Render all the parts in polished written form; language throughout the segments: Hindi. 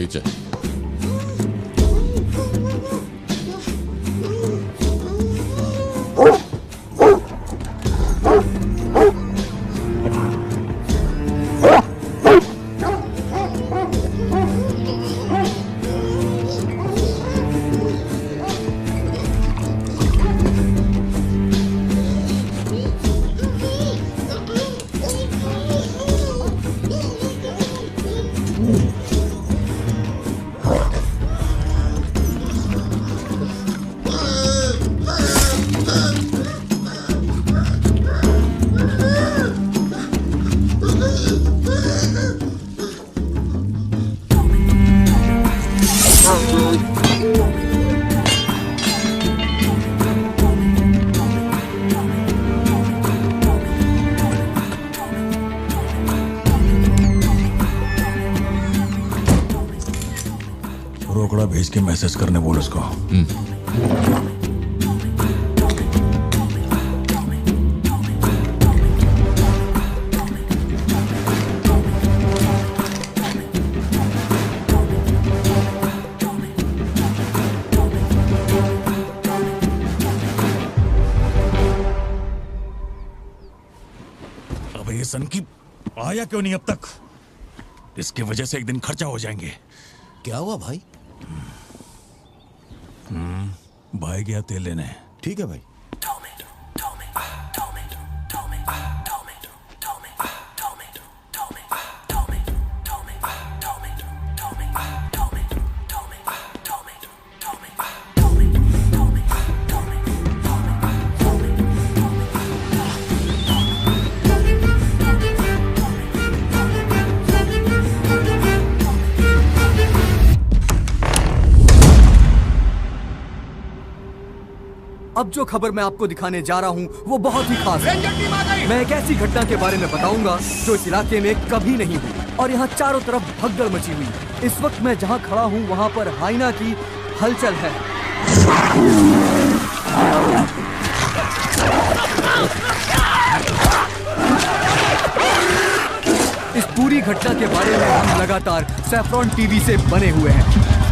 Ceviche. रोकड़ा भेज के मैसेज करने बोल उसको। अबे ये सन की आया क्यों नहीं अब तक? इसकी वजह से एक दिन खर्चा हो जाएंगे। क्या हुआ भाई? भाई गया तेल लेने। ठीक है भाई। अब जो खबर मैं आपको दिखाने जा रहा हूँ वो बहुत ही खास है। मैं एक ऐसी घटना के बारे में बताऊंगा जो इस इलाके में कभी नहीं हुई और यहाँ चारों तरफ भगदड़ मची हुई। इस वक्त मैं जहाँ खड़ा हूँ वहाँ पर हाइना की हलचल है। इस पूरी घटना के बारे में हम लगातार सैफ्रॉन टीवी से बने हुए हैं।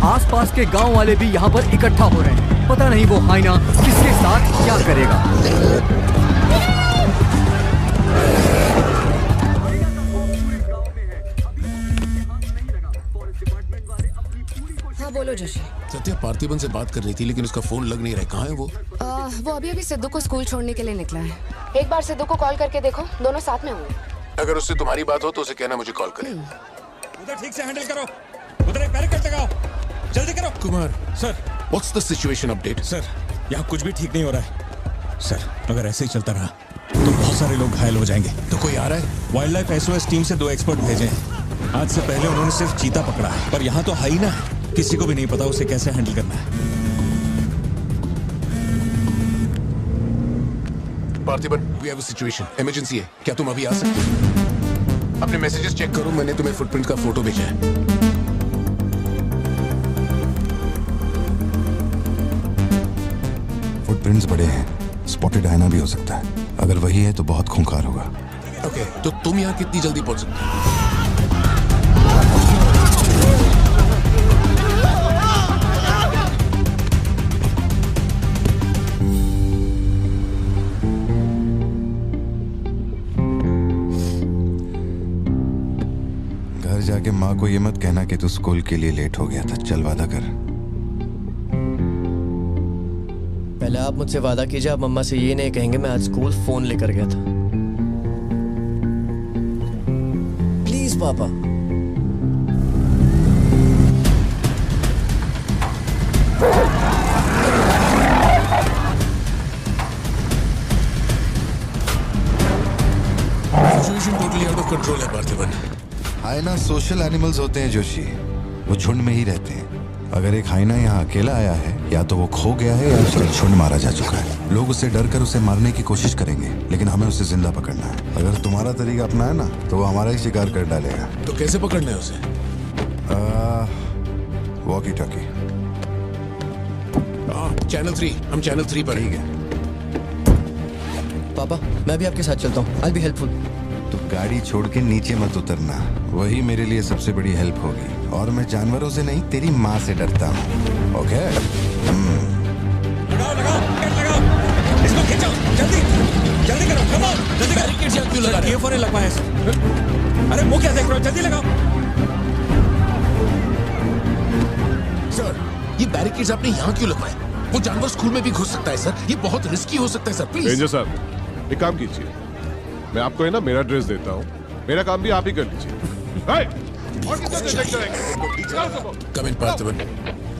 आसपास के गांव वाले भी यहाँ पर इकट्ठा हो रहे हैं। पता नहीं वो हाइना किसके साथ क्या करेगा। हाँ बोलो जोशी। सत्या पार्थिबन से बात कर रही थी लेकिन उसका फोन लग नहीं रहा है। कहाँ है वो? वो अभी सिद्धू को स्कूल छोड़ने के लिए निकला है। एक बार सिद्धू को कॉल करके देखो, दोनों साथ में होंगे। अगर उससे तुम्हारी बात हो तो उसे कहना मुझे कॉल करे। उधर ठीक से हैंडल करो, उधर एक बैरिकेड लगाओ, जल्दी करो। Kumar sir, what's the situation update? Sir यहाँ कुछ भी ठीक नहीं हो रहा है सर। अगर ऐसे ही चलता रहा तो बहुत सारे लोग घायल हो जाएंगे। तो कोई आ रहा है? वाइल्ड लाइफ एसओएस टीम से 2 एक्सपर्ट भेजे हैं। आज से पहले उन्होंने सिर्फ चीता पकड़ा है, पर यहाँ तो हाइना है। किसी को भी नहीं पता उसे कैसे हैंडल करना है। Parthiban, we have a situation, emergency है। क्या तुम अभी आ सकते हो? अपने मैसेजेस चेक करो, मैंने तुम्हें फुटप्रिंट का फोटो भेजा है। फुटप्रिंट्स बड़े हैं, स्पॉटेड हाइना भी हो सकता है। अगर वही है तो बहुत खूंखार होगा। ओके, तो तुम यहाँ कितनी जल्दी पहुंच सकते हो? घर जाके माँ को ये मत कहना कि तू स्कूल के लिए लेट हो गया था। चल वादा कर। पहले आप मुझसे वादा कीजिए, आप मम्मा से ये नहीं कहेंगे मैं आज स्कूल फोन लेकर गया था। प्लीज पापा। Situation totally out of control है पार्थिबन। हाइना सोशल एनिमल्स होते हैं जोशी, वो झुंड में ही रहते हैं। अगर एक हाइना यहाँ अकेला आया है, या तो वो खो गया है या उसका झुंड मारा जा चुका है। लोग उससे डर कर उसे मारने की कोशिश करेंगे, लेकिन हमें उसे जिंदा पकड़ना है। अगर तुम्हारा तरीका अपनाया ना तो वो हमारा ही शिकार कर डालेगा। तो कैसे पकड़ना है उसे? Walkie talkie. चैनल 3, हम चैनल 3 पर। ठीक है पापा, मैं भी आपके साथ चलता हूँ। I'll be helpful। तो गाड़ी छोड़ के नीचे मत उतरना, वही मेरे लिए सबसे बड़ी हेल्प होगी। और मैं जानवरों से नहीं, तेरी माँ से डरता हूँ। ओके? लगाओ लगाओ गेट लगाओ, इसको खींचो, जल्दी जल्दी करो, कम ऑन, जल्दी करो। बैरिकेड यहाँ क्यों लगा रहे हो? ये लगवाया सर। अरे मुंह क्या देख रहे हो, जल्दी लगाओ। सर, ये बैरिकेड्स आपने यहाँ क्यों लगवाए? वो जानवर स्कूल में भी घुस सकता है सर, ये बहुत रिस्की हो सकता है सर, प्लीज। रेंजर साहब, एक काम कीजिए, मैं आपको है ना मेरा ड्रेस देता हूँ, मेरा काम भी आप ही कर लीजिए। कम इन पार्थिवन।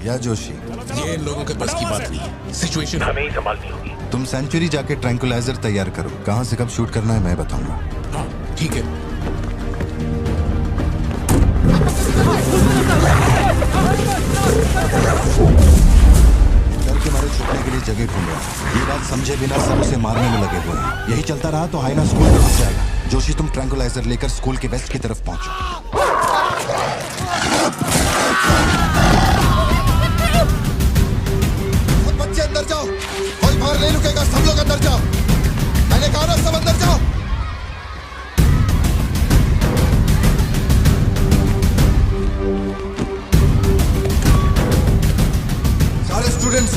या जोशी, ये इन लोगों के बस की बात नहीं है, सिचुएशन हमें ही संभालनी होगी। तुम सेंचुरी जाके ट्रैंकुलाइजर तैयार करो। कहाँ से कब शूट करना है मैं बताऊंगा। हाँ ठीक है। डर के मारे छुपने के लिए जगह ढूंढ रहा है। ये बात समझे बिना सब उसे मारने में लगे हुए हैं। यही चलता रहा तो हाइना स्कूल में घुस जाएगा। जोशी, तुम ट्रैंकुलाइजर लेकर स्कूल के वेस्ट की तरफ पहुंचो। बच्चे अंदर जाओ, कोई बाहर नहीं रुकेगा, सब लोग अंदर जाओ। मैंने कहा ना, सब अंदर जाओ। सारे स्टूडेंट्स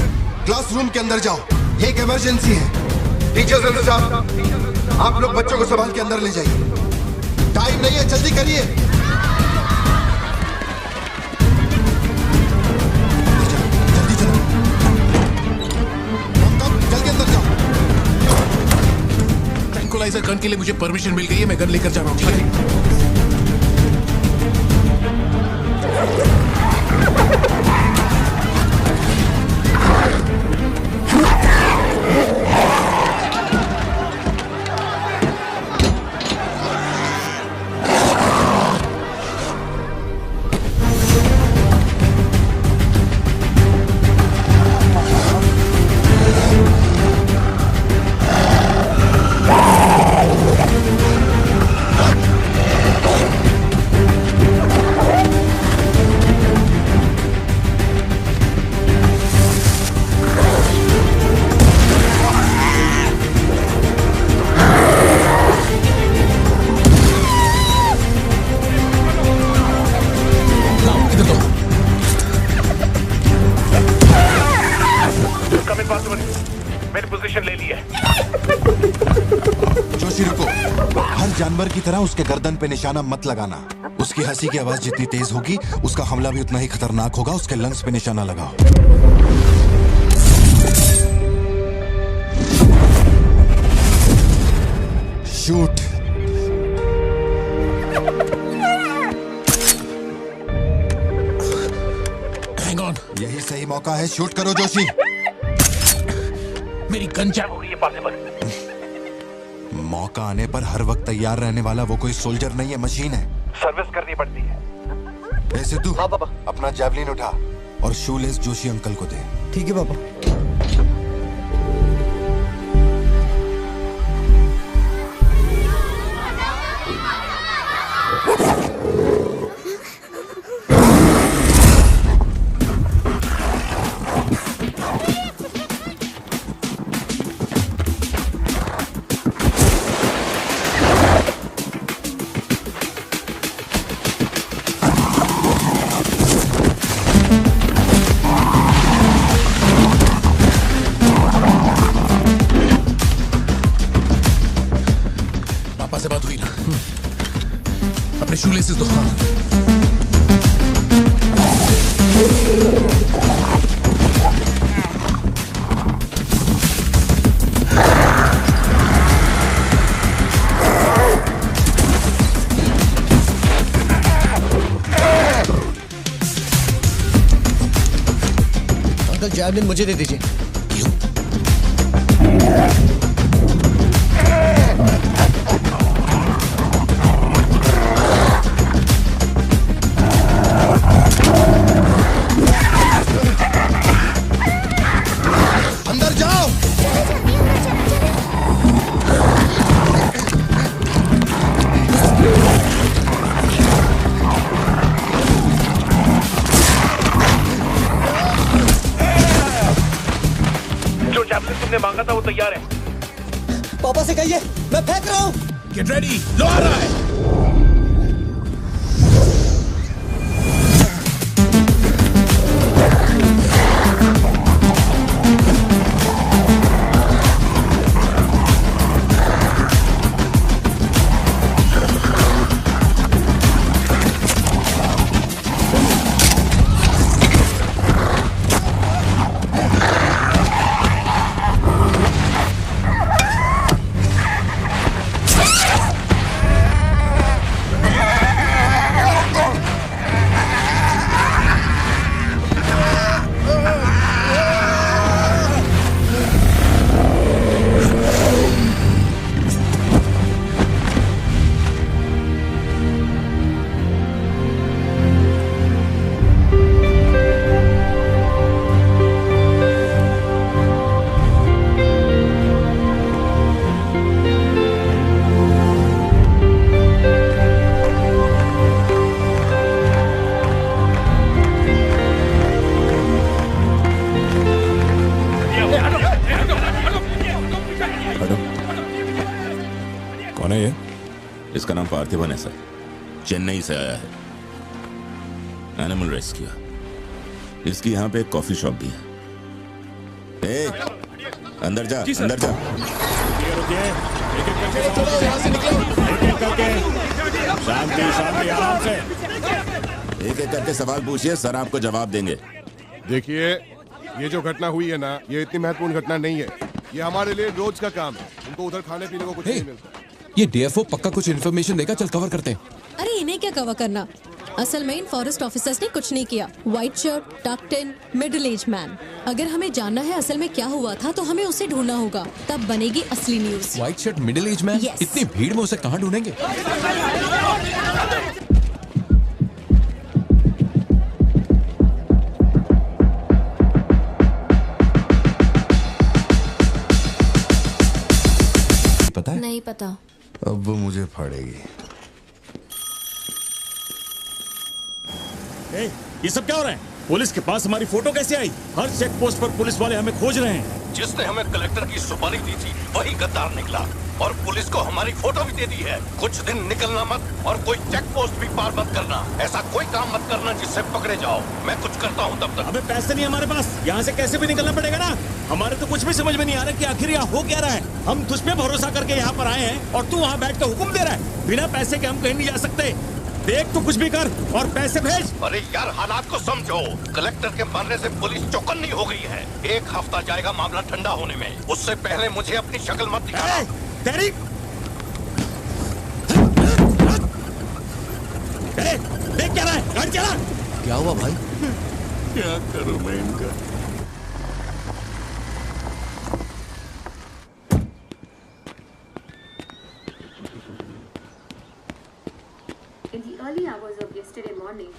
क्लासरूम के अंदर जाओ, ये एक इमरजेंसी है। टीचर्स अंदर जाओ, आप लोग बच्चों को संभाल के अंदर ले जाइए। टाइम नहीं है, जल्दी करिए। जल्दी चलो, जल्दी अंदर जाओ। ट्रैंकुलाइजर गन के लिए मुझे परमिशन मिल गई है, मैं गन लेकर जा रहा हूँ, ठीक है? मैंने पोजीशन ले ली है। जोशी रुको, हर जानवर की तरह उसके गर्दन पे निशाना मत लगाना। उसकी हंसी की आवाज जितनी तेज होगी, उसका हमला भी उतना ही खतरनाक होगा। उसके लंग्स पे निशाना लगाओ। शूट। हैंग ऑन, यही सही मौका है, शूट करो जोशी। मेरी गन जैम हो हो गई है पॉसिबल। मौका आने पर हर वक्त तैयार रहने वाला वो कोई सोल्जर नहीं है, मशीन है। सर्विस करनी पड़ती है। ऐसे तू हाँ पापा। अपना जैवलिन उठा और शूलेस जोशी अंकल को दे। ठीक है पापा। पापा से बात हुई ना? अपने शूलेसेस दो। अंकल जैवलिन मुझे दे दीजिए। अंदर जाओ। जो जैवलिन तुमने मांगा था वो तैयार है। पापा से कहिए मैं फेंक रहा हूँ। गेट रेडी, लो आ रहा है। कौन है ये? इसका नाम पार्थिवन है सर, चेन्नई से आया है, एनिमल रेस्क्यू। इसकी यहाँ पे एक कॉफी शॉप भी है। ए, अंदर जा, अंदर जा। शांति शांति, आराम से। एक एक करके सवाल पूछिए, सर आपको जवाब देंगे। देखिए, ये जो घटना हुई है ना, ये इतनी महत्वपूर्ण घटना नहीं है। ये हमारे लिए रोज का काम है। उनको उधर खाने पीने को कुछ नहीं मिलता। ये डीएफओ पक्का कुछ इन्फॉर्मेशन देगा, चल कवर करते हैं। अरे इन्हें क्या कवर करना, असल में इन फॉरेस्ट ऑफिसर्स ने कुछ नहीं किया। व्हाइट शर्ट, टक्ड इन, मिडिल एज मैन। अगर हमें जानना है असल में क्या हुआ था तो हमें उसे ढूंढना होगा, तब बनेगी असली news. White shirt, middle age man, इतनी भीड़ में उसे कहाँ ढूंढेंगे? पता है? नहीं पता। अब वो मुझे फाड़ेगी। ए, ये सब क्या हो रहा है? पुलिस के पास हमारी फोटो कैसे आई? हर चेक पोस्ट पर पुलिस वाले हमें खोज रहे हैं। जिसने हमें कलेक्टर की सुपारी दी थी वही गद्दार निकला और पुलिस को हमारी फोटो भी दे दी है। कुछ दिन निकलना मत और कोई चेक पोस्ट भी पार मत करना। ऐसा कोई काम मत करना जिससे पकड़े जाओ। मैं कुछ करता हूँ तब तक। अबे पैसे नहीं हमारे पास, यहाँ से कैसे भी निकलना पड़ेगा ना। हमारे तो कुछ भी समझ में नहीं आ रहा कि आखिर यहाँ हो क्या रहा है। हम तुझ पे भरोसा करके यहाँ पर आए हैं और तू वहाँ बैठ के हुक्म दे रहा है। बिना पैसे के हम कहीं नहीं जा सकते। देख तो कुछ भी कर और पैसे भेज। अरे यार, हालात को समझो। कलेक्टर के मरने से पुलिस चौकन्नी हो गई है। 1 हफ्ता जाएगा मामला ठंडा होने में। उससे पहले मुझे अपनी शक्ल मत दिखाना। तेरी देख क्या रहा है? गाड़ी चला। क्या हुआ भाई? क्या करूं मैं इनका? In the early hours of yesterday morning,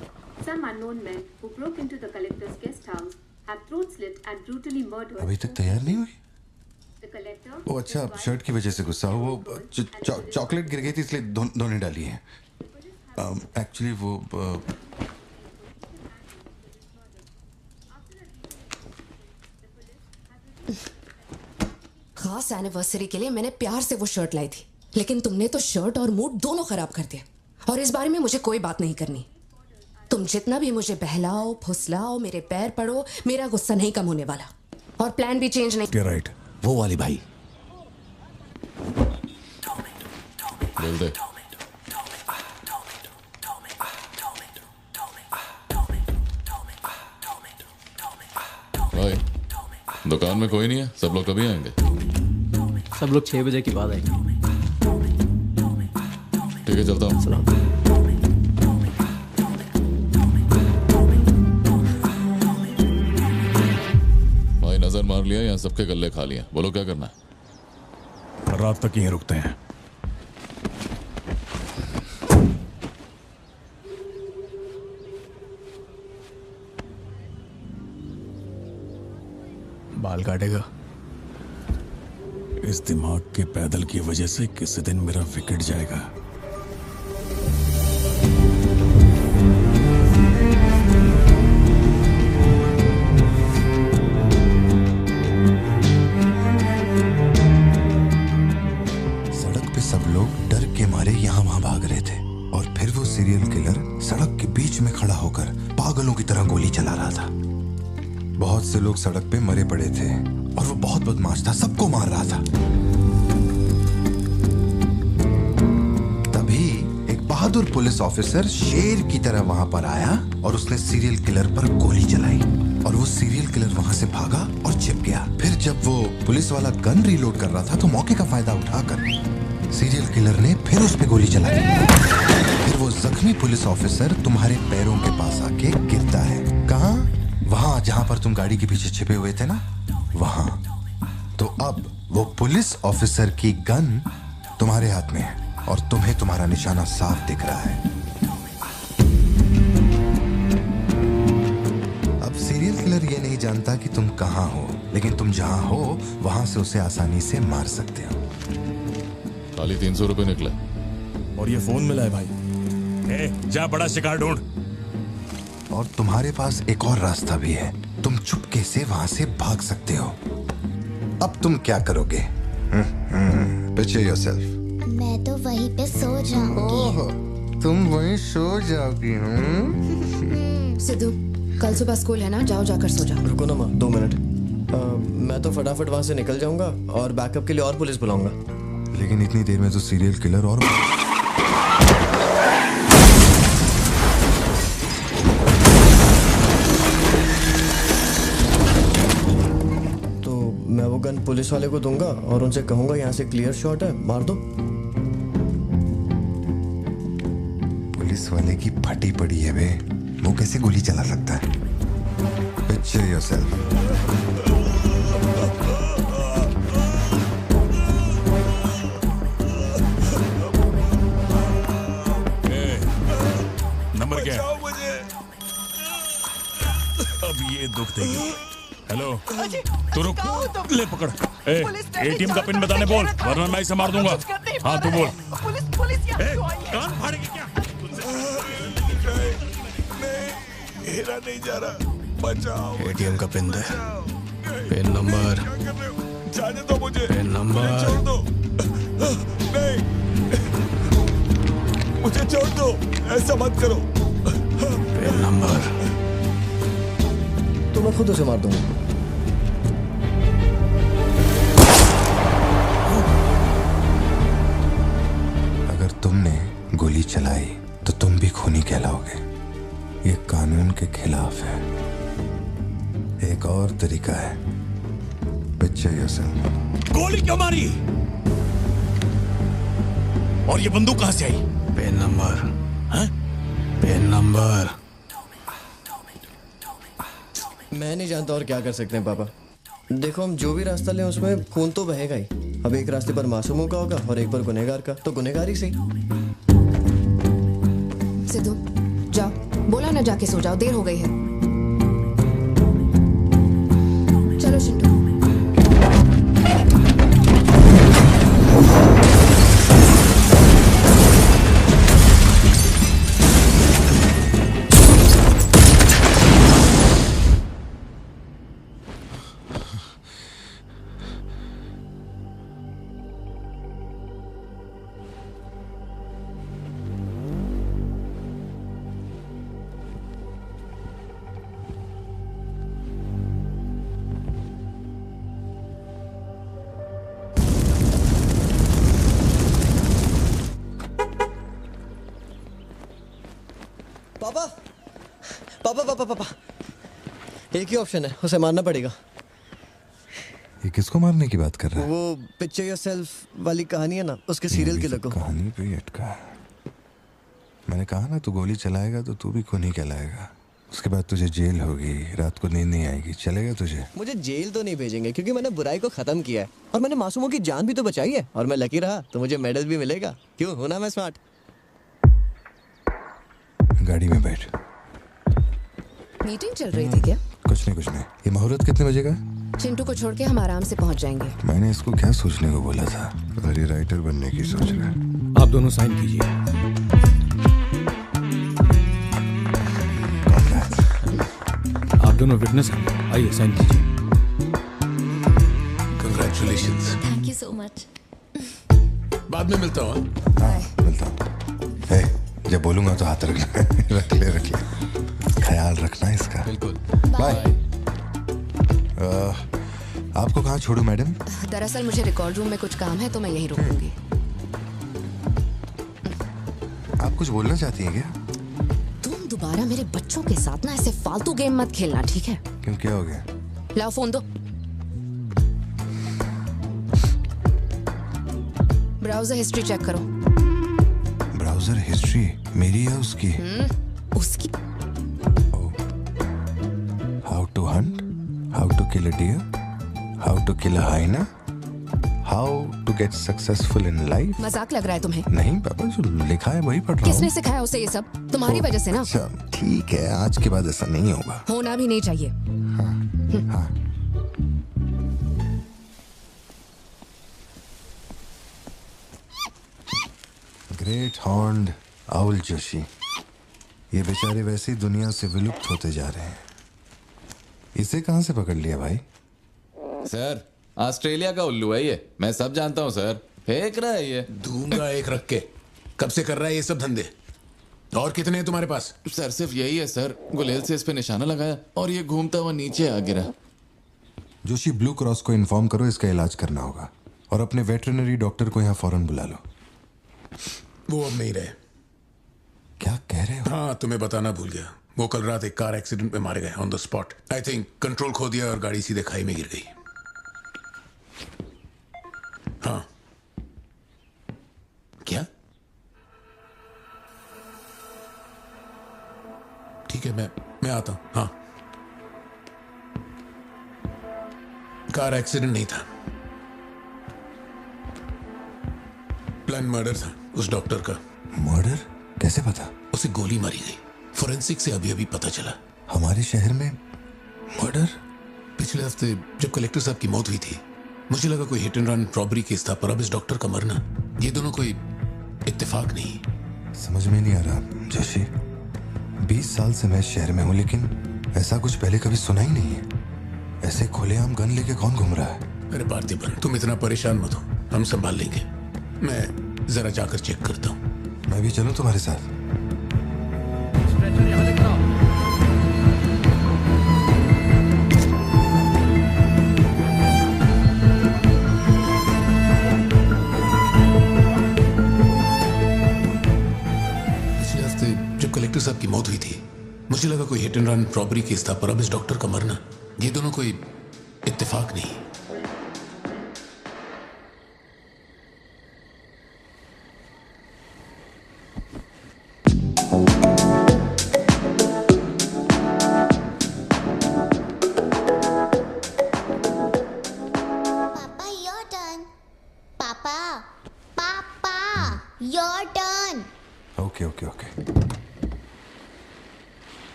some unknown men who broke into the collector's guest house have throat slit and brutally murdered. अभी तक तैयार नहीं हुई? The collector. वो अच्छा, शर्ट की वजह से गुस्सा हो। वो चॉकलेट गिर गई थी इसलिए धोने डाली है। एक्चुअली वो खास एनिवर्सरी के लिए मैंने प्यार से वो शर्ट लाई थी, लेकिन तुमने तो शर्ट और मूड दोनों खराब कर दिया। और इस बारे में मुझे कोई बात नहीं करनी। तुम जितना भी मुझे बहलाओ फुसलाओ, मेरे पैर पड़ो, मेरा गुस्सा नहीं कम होने वाला और प्लान भी चेंज नहीं। राइट, वो वाली भाई। बोल दे। भाई, दुकान में कोई नहीं है, सब लोग कभी आएंगे? सब लोग 6 बजे की बात आएगी। ठीक है, चलता हूँ। भाई नजर मार लिया, यहाँ सबके गल्ले खा लिया। बोलो क्या करना है? रात तक यहीं रुकते हैं। बाल काटेगा? इस दिमाग के पैदल की वजह से किसी दिन मेरा विकेट जाएगा। सड़क पे सब लोग डर लोग सड़क पे मरे पड़े थे और वो बहुत बदमाश था, सबको मार रहा था। तभी एक बहादुर पुलिस ऑफिसर शेर की तरह वहां पर आया और उसने सीरियल किलर पर गोली चलाई और वो सीरियल किलर वहां से भागा और छिप गया। फिर जब वो पुलिस वाला गन रीलोड कर रहा था तो मौके का फायदा उठाकर सीरियल किलर ने फिर उस पे गोली चलाई। फिर वो जख्मी पुलिस ऑफिसर तुम्हारे पैरों के पास आके गिरता है। कहाँ? वहां जहां पर तुम गाड़ी के पीछे छिपे हुए थे ना, वहां। तो अब वो पुलिस ऑफिसर की गन तुम्हारे हाथ में है और तुम्हें तुम्हारा निशाना साफ दिख रहा है। अब सीरियल किलर ये नहीं जानता कि तुम कहां हो, लेकिन तुम जहां हो वहां से उसे आसानी से मार सकते हो। खाली 300 रुपए निकला और ये फोन मिला है भाई। जा बड़ा शिकार ढूंढ। और तुम्हारे पास एक और रास्ता भी है, तुम चुपके से वहां से भाग सकते हो। अब तुम क्या करोगे? Picture yourself. मैं तो वहीं पे सो जाऊंगी। तुम वहीं सो जाओगी? सिद्धू, कल सुबह स्कूल है ना, जाओ जाकर सो जाओ। रुको ना माँ, 2 मिनट। मैं तो फटाफट वहां से निकल जाऊंगा और बैकअप के लिए और पुलिस बुलाऊंगा। लेकिन इतनी देर में तो सीरियल किलर और मैं वो गन पुलिस वाले को दूंगा और उनसे कहूंगा यहाँ से क्लियर शॉट है, मार दो। पुलिस वाले की फटी पड़ी है बे, वो कैसे गोली चला सकता है? Picture yourself. नंबर क्या है? अब ये दुख देगी। हेलो, तू रुक, ले पकड़। एटीएम का पिन बताने बोल, वरना मैं इसे मार दूंगा। हाँ तू बोल। कान फाड़ेगी क्या? मेरा नहीं जा रहा, बचाओ। एटीएम का पिन दे। Pin number. जाने दो मुझे। Pin number. छोड़ दो। नहीं, मुझे छोड़ दो, ऐसा मत करो। Pin number. तो मैं खुद उसे मार दूंगा। अगर तुमने गोली चलाई तो तुम भी खूनी कहलाओगे। ये कानून के खिलाफ है। एक और तरीका है। Picture yourself. गोली क्यों मारी? और ये बंदूक कहां से आई? PIN number. PIN number. मैं नहीं जानता और क्या कर सकते हैं पापा। देखो, हम जो भी रास्ता लें उसमें खून तो बहेगा ही। अब एक रास्ते पर मासूमों का होगा और एक पर गुनहगार का, तो गुनहगार ही सही। सिद्धू, जाओ, बोला ना जाके सो जाओ, देर हो गई है। चलो शिंटू। पापा पापा पापा पापा, एक ही ऑप्शन है, उसे मारना पड़ेगा। ये किसको मारने की बात कर रहा है? वो पिक्चर योरसेल्फ वाली कहानी है ना, उसके सीरियल किलर को। कहानी पे ही अटका है। मैंने कहा ना, तू गोली चलाएगा तो तू भी खूनी कहलाएगा। उसके बाद तुझे जेल होगी, रात को नींद नहीं आएगी। चलेगा तुझे? मुझे जेल तो नहीं भेजेंगे क्योंकि मैंने बुराई को खत्म किया है और मैंने मासूमों की जान भी तो बचाई है और मैं लकी रहा तो मुझे मेडल भी मिलेगा। क्यों, हूं ना मैं स्मार्ट? गाड़ी में बैठ। मीटिंग चल रही थी क्या? कुछ नहीं। ये मुहूर्त कितने बजे का? चिंटू को छोड़ के हम आराम से पहुंच जाएंगे। मैंने इसको क्या सोचने को बोला था? अरे राइटर बनने की सोच रहा है। आप दोनों साइन कीजिए। आप दोनों विटनेस हैं, आइए साइन कीजिए। Congratulations. Thank you so much. बाद में मिलता हूँ। हाँ, मिलता हूँ। जब बोलूंगा तो हाथ रख ले। रख ले। ख्याल रखना इसका। बिल्कुल। बाय। आपको कहाँ छोड़ूं मैडम? दरअसल मुझे रिकॉर्ड रूम में कुछ काम है तो मैं यहीं रुकूंगी। आप कुछ बोलना चाहती हैं क्या? तुम दोबारा मेरे बच्चों के साथ ना ऐसे फालतू गेम मत खेलना, ठीक है? क्यों, क्या हो गया? लाओ फोन दो। ब्राउजर हिस्ट्री चेक करो। ब्राउजर हिस्ट्री मेरी या उसकी? उसकी। How to hunt, how to kill a deer, how to kill a hyena, how to get successful in life. मजाक लग रहा है तुम्हें? नहीं पापा, जो लिखा है वही पढ़ रहा हूँ। किसने सिखाया उसे ये सब? तुम्हारी वजह से ना। अच्छा ठीक है, आज के बाद ऐसा नहीं होगा। होना भी नहीं चाहिए। हाँ। ग्रेट हॉर्न्ड आउल जोशी, ये बेचारे वैसे ही दुनिया से विलुप्त होते जा रहे हैं। इसे कहाँ से पकड़ लिया भाई? सर ऑस्ट्रेलिया का उल्लू है ये, मैं सब जानता हूँ सर। फेंक रहा है ये। दूंगा एक रख के। कब से कर रहा है ये सब धंधे? और कितने हैं तुम्हारे पास? सर सिर्फ यही है सर, गुलेल से इस पे निशाना लगाया और ये घूमता हुआ नीचे आ गिरा। जोशी, ब्लू क्रॉस को इन्फॉर्म करो, इसका इलाज करना होगा। और अपने वेटरनरी डॉक्टर को यहाँ फौरन बुला लो। वो अब नहीं रहे। क्या कह रहे हो? हाँ, तुम्हें बताना भूल गया। वो कल रात एक कार एक्सीडेंट में मारे गए on the spot. I think control खो दिया और गाड़ी सीधे खाई में गिर गई। हाँ। क्या? ठीक है, मैं आता हूं। हाँ, कार एक्सीडेंट नहीं था, प्लान मर्डर था उस डॉक्टर का। मर्डर? कैसे पता? उसे गोली मारी गई। फोरेंसिक से अभी अभी पता चला। हमारे शहर में मर्डर? पिछले हफ्ते जब कलेक्टर साहब की मौत हुई थी, मुझे लगा कोई hit and run robbery case था, पर अब इस डॉक्टर का मरना, ये दोनों कोई इत्तेफाक नहीं। समझ में नहीं आ रहा जोशी। 20 साल से मैं इस शहर में हूँ, लेकिन ऐसा कुछ पहले कभी सुना ही नहीं है। ऐसे खुलेआम गन लेके कौन घूम रहा है? अरे पार्थिबन, तुम इतना परेशान मत हो, हम संभाल लेंगे। मैं जरा जाकर चेक करता हूँ। मैं भी चलूं तुम्हारे साथ? पिछले हफ्ते जब कलेक्टर साहब की मौत हुई थी, मुझे लगा कोई hit and run robbery case था, पर अब इस डॉक्टर का मरना, ये दोनों कोई इत्तेफाक नहीं।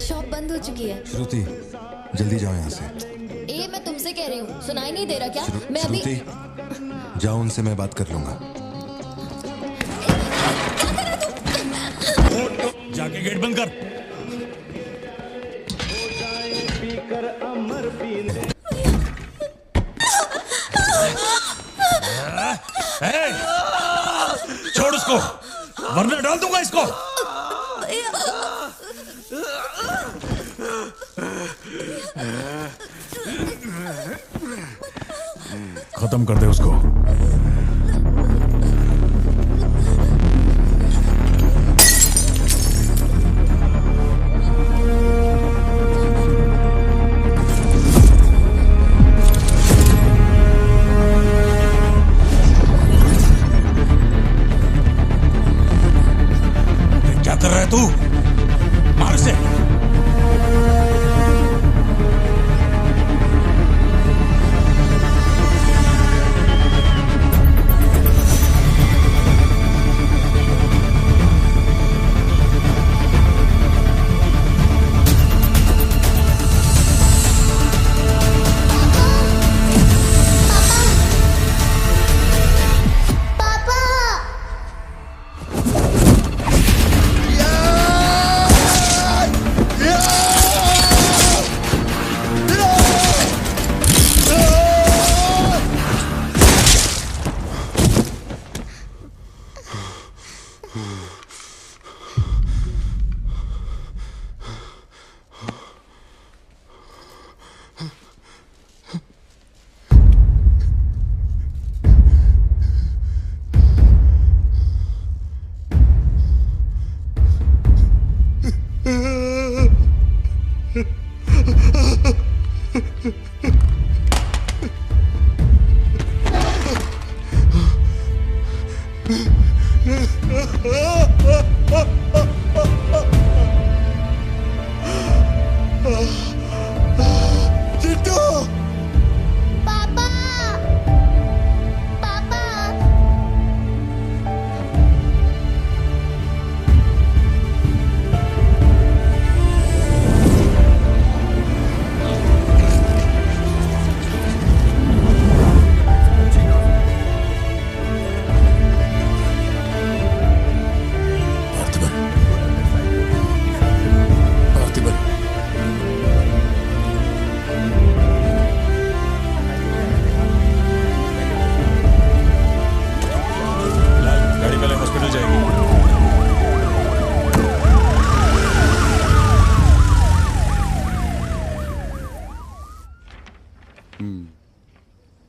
शॉप बंद हो चुकी है। श्रुति, जल्दी जाओ यहाँ से। ए, मैं तुमसे कह रही हूँ, सुनाई नहीं दे रहा क्या? मैं अभी श्रुति, जाओ, उनसे मैं बात कर लूंगा। जाके गेट बंद कर। छोड़ उसको, वरना डाल दूंगा इसको। खत्म कर दे उसको। क्या कर रहा है तू? मार से।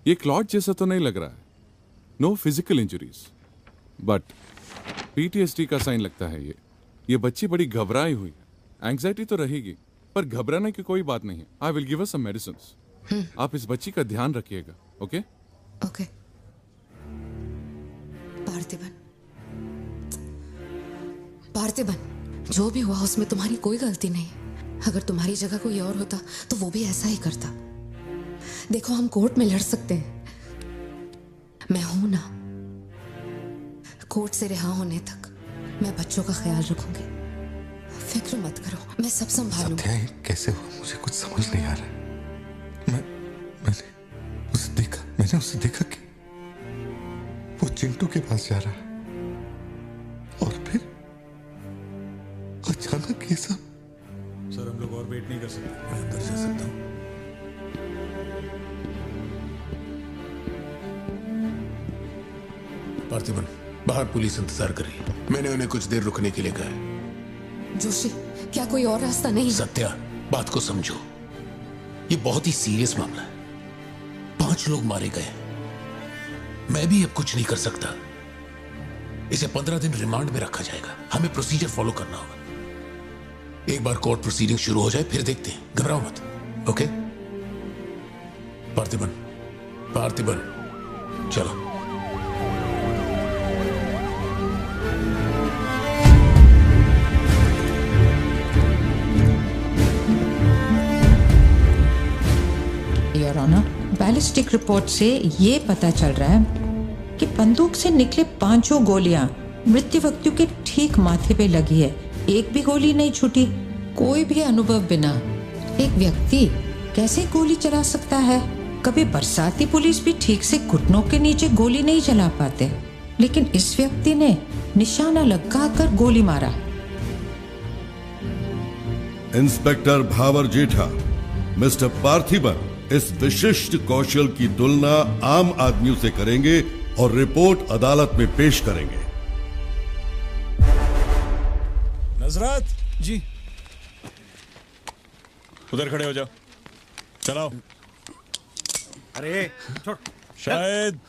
ये क्लॉट जैसा तो नहीं लग रहा है. No physical injuries, but PTSD का साइन लगता है ये बच्ची बड़ी घबराई हुई है. एंग्जाइटी तो रहेगी, पर घबराने की कोई बात नहीं है. I will give her some medicines. आप इस बच्ची का ध्यान रखिएगा. Okay okay. पार्थिबन, जो भी हुआ उसमें तुम्हारी कोई गलती नहीं. अगर तुम्हारी जगह कोई और होता तो वो भी ऐसा ही करता. देखो, हम कोर्ट में लड़ सकते हैं, मैं हूं ना. कोर्ट से रिहा होने तक मैं बच्चों का ख्याल रखूंगी. फिक्र मत करो, मैं सब संभालूंगी. सत्या, ये कैसे हुआ मुझे कुछ समझ नहीं आ रहा. मैंने उसे देखा कि वो चिंटू के पास जा रहा है और फिर अचानक ये सब. सर, हम लोग और वेट नहीं कर सकते. मैं अंदर जा सकता हूँ? पार्थिबन, बाहर पुलिस इंतजार कर रही है. मैंने उन्हें कुछ देर रुकने के लिए कहा है. जोशी, क्या कोई और रास्ता नहीं? सत्या, बात को समझो. ये बहुत ही सीरियस मामला है. 5 लोग मारे गए. मैं भी अब कुछ नहीं कर सकता. इसे 15 दिन रिमांड में रखा जाएगा. हमें प्रोसीजर फॉलो करना होगा. एक बार कोर्ट प्रोसीडिंग शुरू हो जाए फिर देखते हैं. घबराओ मत. ओके? पार्थिबन, चलो. योर ऑनर, बैलिस्टिक रिपोर्ट से ये पता चल रहा है कि बंदूक से निकले 5 गोलियां मृत्यु व्यक्ति के ठीक माथे पे लगी है. एक भी गोली नहीं छूटी. कोई भी अनुभव बिना एक व्यक्ति कैसे गोली चला सकता है? कभी बरसाती पुलिस भी ठीक से घुटनों के नीचे गोली नहीं चला पाते, लेकिन इस व्यक्ति ने निशाना लगाकर गोली मारा. इंस्पेक्टर भावर जेठा, मिस्टर पार्थिबन इस विशिष्ट कौशल की तुलना आम आदमियों से करेंगे और रिपोर्ट अदालत में पेश करेंगे. नजरत जी, उधर खड़े हो जाओ. चलाओ. अरे छोड़. शायद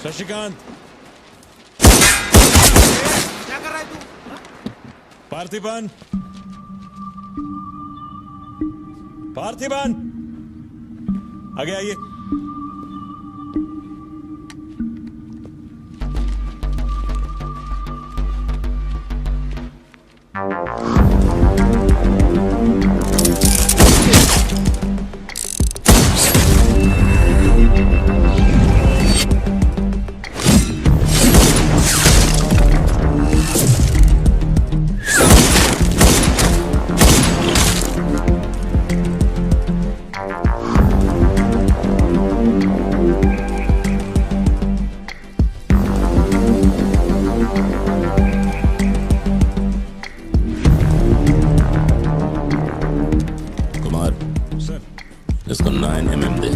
शशिकांत, क्या कर रहा है तू? पार्थिबन, आगे आइए. इसको 9 mm दे.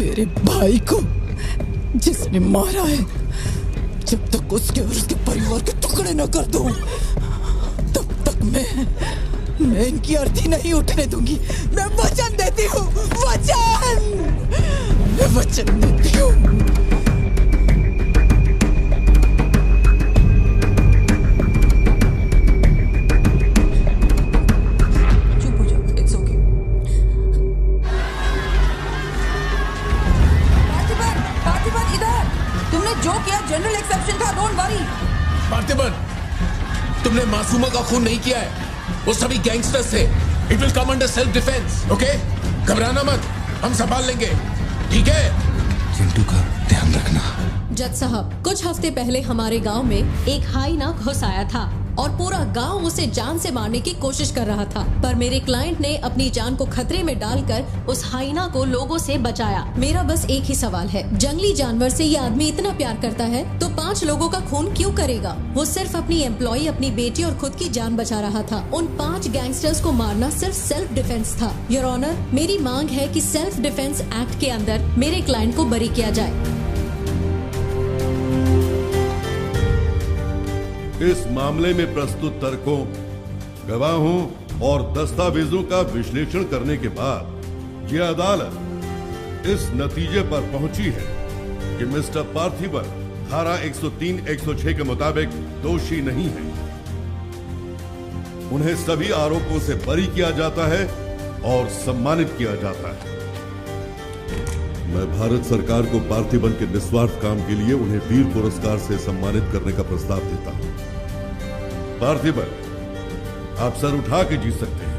मेरे भाई को जिसने मारा है, जब तक उसके और उसके परिवार के टुकड़े न कर दूं, तब तक मैं इनकी अर्थी नहीं उठने दूंगी. मैं वचन देती हूँ, मैं वचन देती हूँ. जनरल एक्सेप्शन था, डोंट वरी. पार्थिबन, तुमने मासूमा का खून नहीं किया है. वो सभी गैंगस्टर्स थे. It will come under self defence. Okay? घबराना मत, हम संभाल लेंगे. ठीक है? चिंटू का ध्यान रखना। जज साहब, कुछ हफ्ते पहले हमारे गांव में एक हाइना घुस आया था और पूरा गांव उसे जान से मारने की कोशिश कर रहा था, पर मेरे क्लाइंट ने अपनी जान को खतरे में डालकर उस हाइना को लोगों से बचाया। मेरा बस एक ही सवाल है, जंगली जानवर से ये आदमी इतना प्यार करता है तो 5 लोगों का खून क्यों करेगा? वो सिर्फ अपनी एम्प्लॉय, अपनी बेटी और खुद की जान बचा रहा था। उन 5 गैंगस्टर्स को मारना सिर्फ सेल्फ डिफेंस था। योर ऑनर, मेरी मांग है कि सेल्फ डिफेंस एक्ट के अंदर मेरे क्लाइंट को बरी किया जाए। इस मामले में प्रस्तुत तर्कों, गवाहों और दस्तावेजों का विश्लेषण करने के बाद यह अदालत इस नतीजे पर पहुंची है कि मिस्टर पार्थिबन धारा 103-106 के मुताबिक दोषी नहीं है। उन्हें सभी आरोपों से बरी किया जाता है और सम्मानित किया जाता है। मैं भारत सरकार को पार्थिबन के निस्वार्थ काम के लिए उन्हें वीर पुरस्कार से सम्मानित करने का प्रस्ताव देता हूं। पार्थिबन, आप सर उठा के जीत सकते हैं।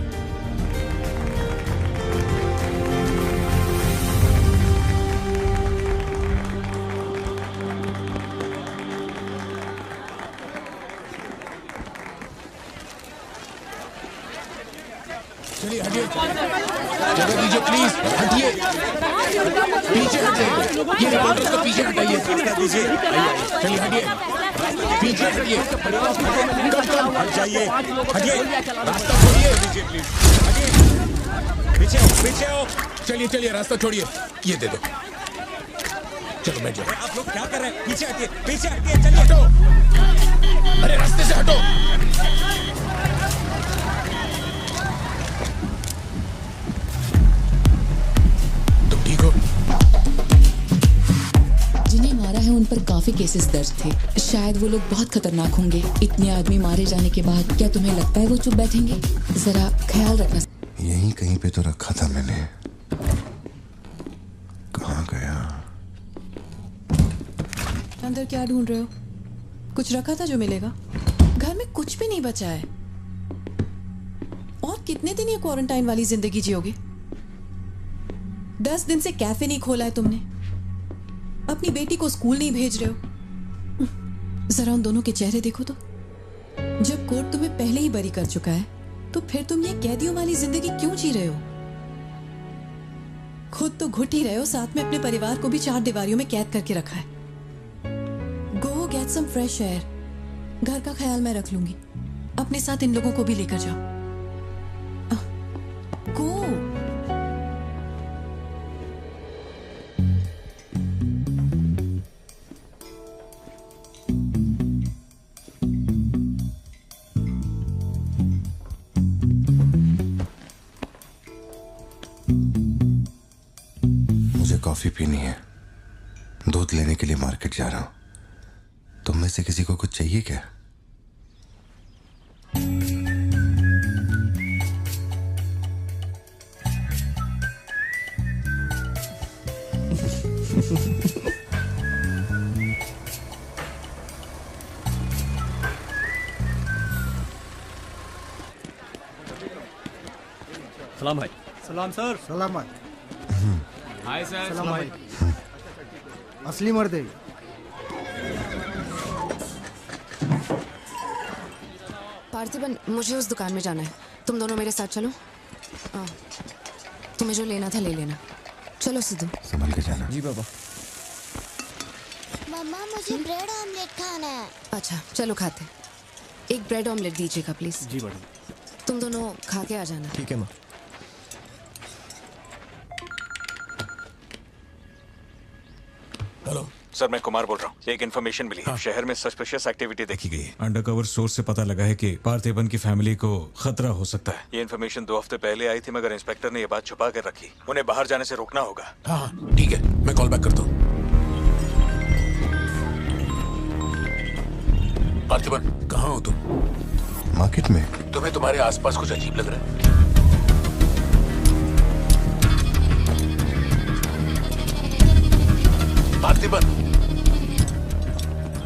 चलिए हटिए, जगह दीजिए प्लीज, हटिए, पीछे हट जाइए, ये रिपोर्टर्स को पीछे हटाइए, चलिए हटिए, पीछे हटिए, हट जाइए, हटिए, रास्ता छोड़िए, दीजिए प्लीज, हटिए, पीछे आओ, पीछे आओ, चलिए चलिए रास्ता छोड़िए, ये दे दो, चलो बैठ जाओ। आप लोग क्या कर रहे हैं? पीछे हटिए, चलिए, हटो, अरे रास्ते से हटो। जिन्हें मारा है उन पर काफी केसेस दर्ज थे, शायद वो लोग बहुत खतरनाक होंगे। इतने आदमी मारे जाने के बाद क्या तुम्हें लगता है वो चुप बैठेंगे? जरा ख्याल रखना। यहीं कहीं पे तो रखा था मैंने, कहाँ गया? अंदर क्या ढूंढ रहे हो? कुछ रखा था जो मिलेगा? घर में कुछ भी नहीं बचा है। और कितने दिन ये क्वारंटाइन वाली जिंदगी जियोगे? 10 दिन से कैफे नहीं खोला है तुमने, अपनी बेटी को स्कूल नहीं भेज रहे हो। जरा उन दोनों के चेहरे देखो तो। जब कोर्ट तुम्हें पहले ही बरी कर चुका है तो फिर तुम ये कैदियों वाली जिंदगी क्यों जी रहे हो? खुद तो घुट ही रहे हो, साथ में अपने परिवार को भी 4 दीवारियों में कैद करके रखा है। Go get some fresh air. घर का ख्याल मैं रख लूंगी, अपने साथ इन लोगों को भी लेकर जाओ। गो। कॉफी पीनी है, दूध लेने के लिए मार्केट जा रहा हूं। तुम में से किसी को कुछ चाहिए क्या? सलाम भाई। सलाम सर। सलाम भाई। Hi sir. सलाम भाई। असली मर्द है। पार्थिबन, मुझे उस दुकान में जाना है, तुम दोनों मेरे साथ चलो। तुम्हें जो लेना था ले लेना। चलो सिद्धू। संभल के जाना। जी बाबा। मम्मा मुझे ब्रेड ऑमलेट खाना है। अच्छा चलो खाते। एक ब्रेड ऑमलेट दीजिएगा प्लीज। जी मैडम। तुम दोनों खा के आ जाना। ठीक है माँ। हेलो सर, मैं कुमार बोल रहा हूँ। एक इन्फॉर्मेशन मिली है। शहर में सस्पिशियस एक्टिविटी देखी गई है। अंडरकवर सोर्स से पता लगा है कि पार्थिबन की फैमिली को खतरा हो सकता है। ये इन्फॉर्मेशन 2 हफ्ते पहले आई थी, मगर इंस्पेक्टर ने ये बात छुपा कर रखी। उन्हें बाहर जाने से रोकना होगा। हाँ ठीक है, मैं कॉल बैक करता हूँ। पार्थिबन, कहाँ हो तुम? मार्केट में। तुम्हें तुम्हारे आसपास कुछ अजीब लग रहा है? पार्थिबन,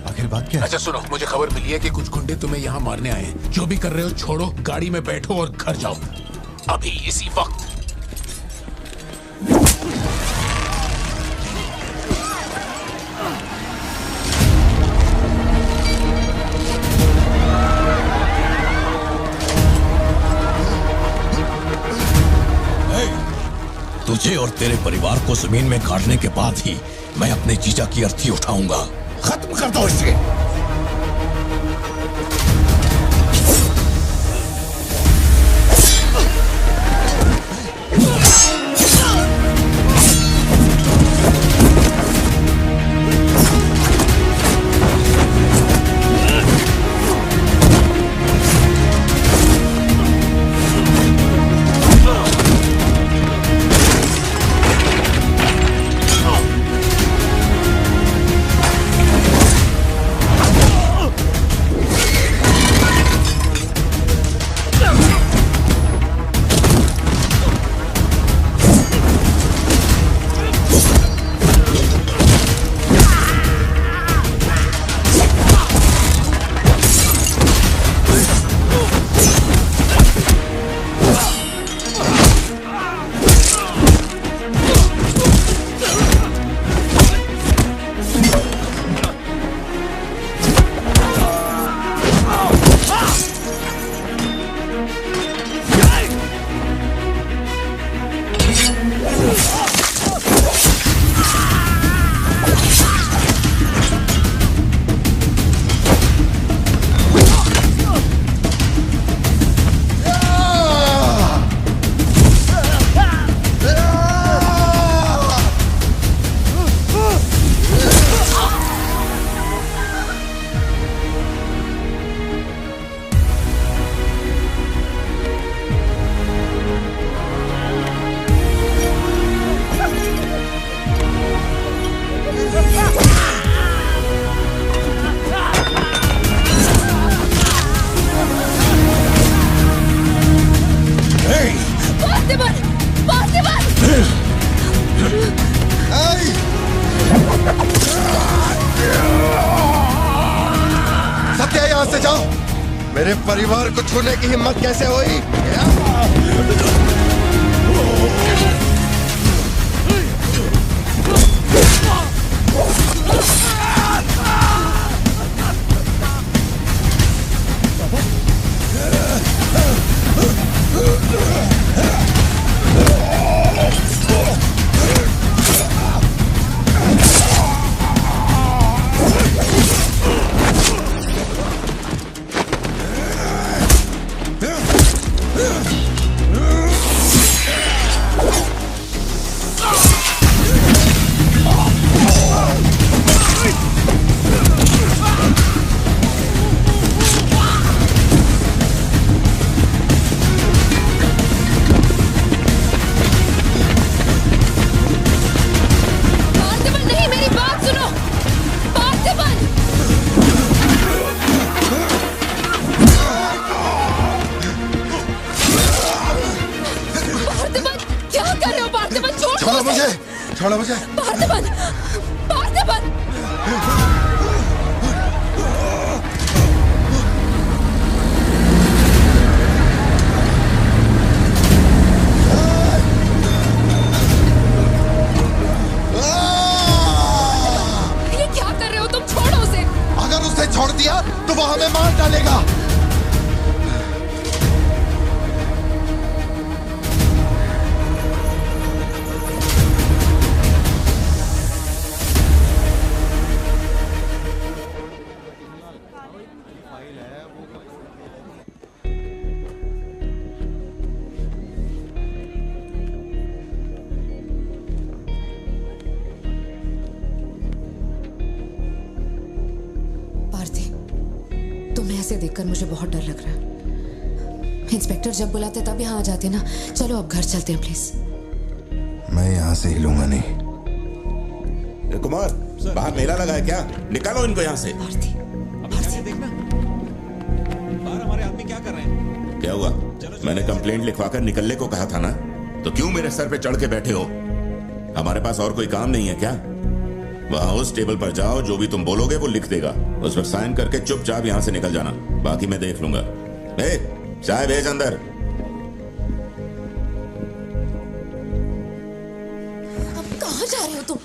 आखिर बात क्या है? अच्छा सुनो, मुझे खबर मिली है कि कुछ गुंडे तुम्हें यहाँ मारने आए हैं। जो भी कर रहे हो छोड़ो, गाड़ी में बैठो और घर जाओ अभी इसी वक्त। और तेरे परिवार को जमीन में गाड़ने के बाद ही मैं अपने जीजा की अर्थी उठाऊंगा। खत्म कर दो इसे। मेरे परिवार को छूने की हिम्मत कैसे हुई? छोड़ो मुझे। पार्थिबन! पार्थिबन! ये क्या कर रहे हो तुम? छोड़ो उसे। अगर उसे छोड़ दिया तो वो हमें मार डालेगा। ऐसे देखकर मुझे बहुत डर लग रहा है। इंस्पेक्टर जब बुलाते तब यहाँ आ जाते ना। चलो अब घर चलते हैं प्लीज। मैं यहाँ से हिलूंगा नहीं। कुमार, बाहर मेला लगा है क्या? निकालो इनको यहाँ से। देखना बाहर हमारे आदमी क्या कर रहे हैं। क्या हुआ? मैंने कंप्लेंट लिखवाकर निकलने को कहा था ना, तो क्यों मेरे सर पे चढ़ के बैठे हो? हमारे पास और कोई काम नहीं है क्या? वहां उस टेबल पर जाओ, जो भी तुम बोलोगे वो लिख देगा, उस पर साइन करके चुपचाप यहां से निकल जाना, बाकी मैं देख लूंगा। चाय भेज अंदर। अब कहां जा रहे हो तुम?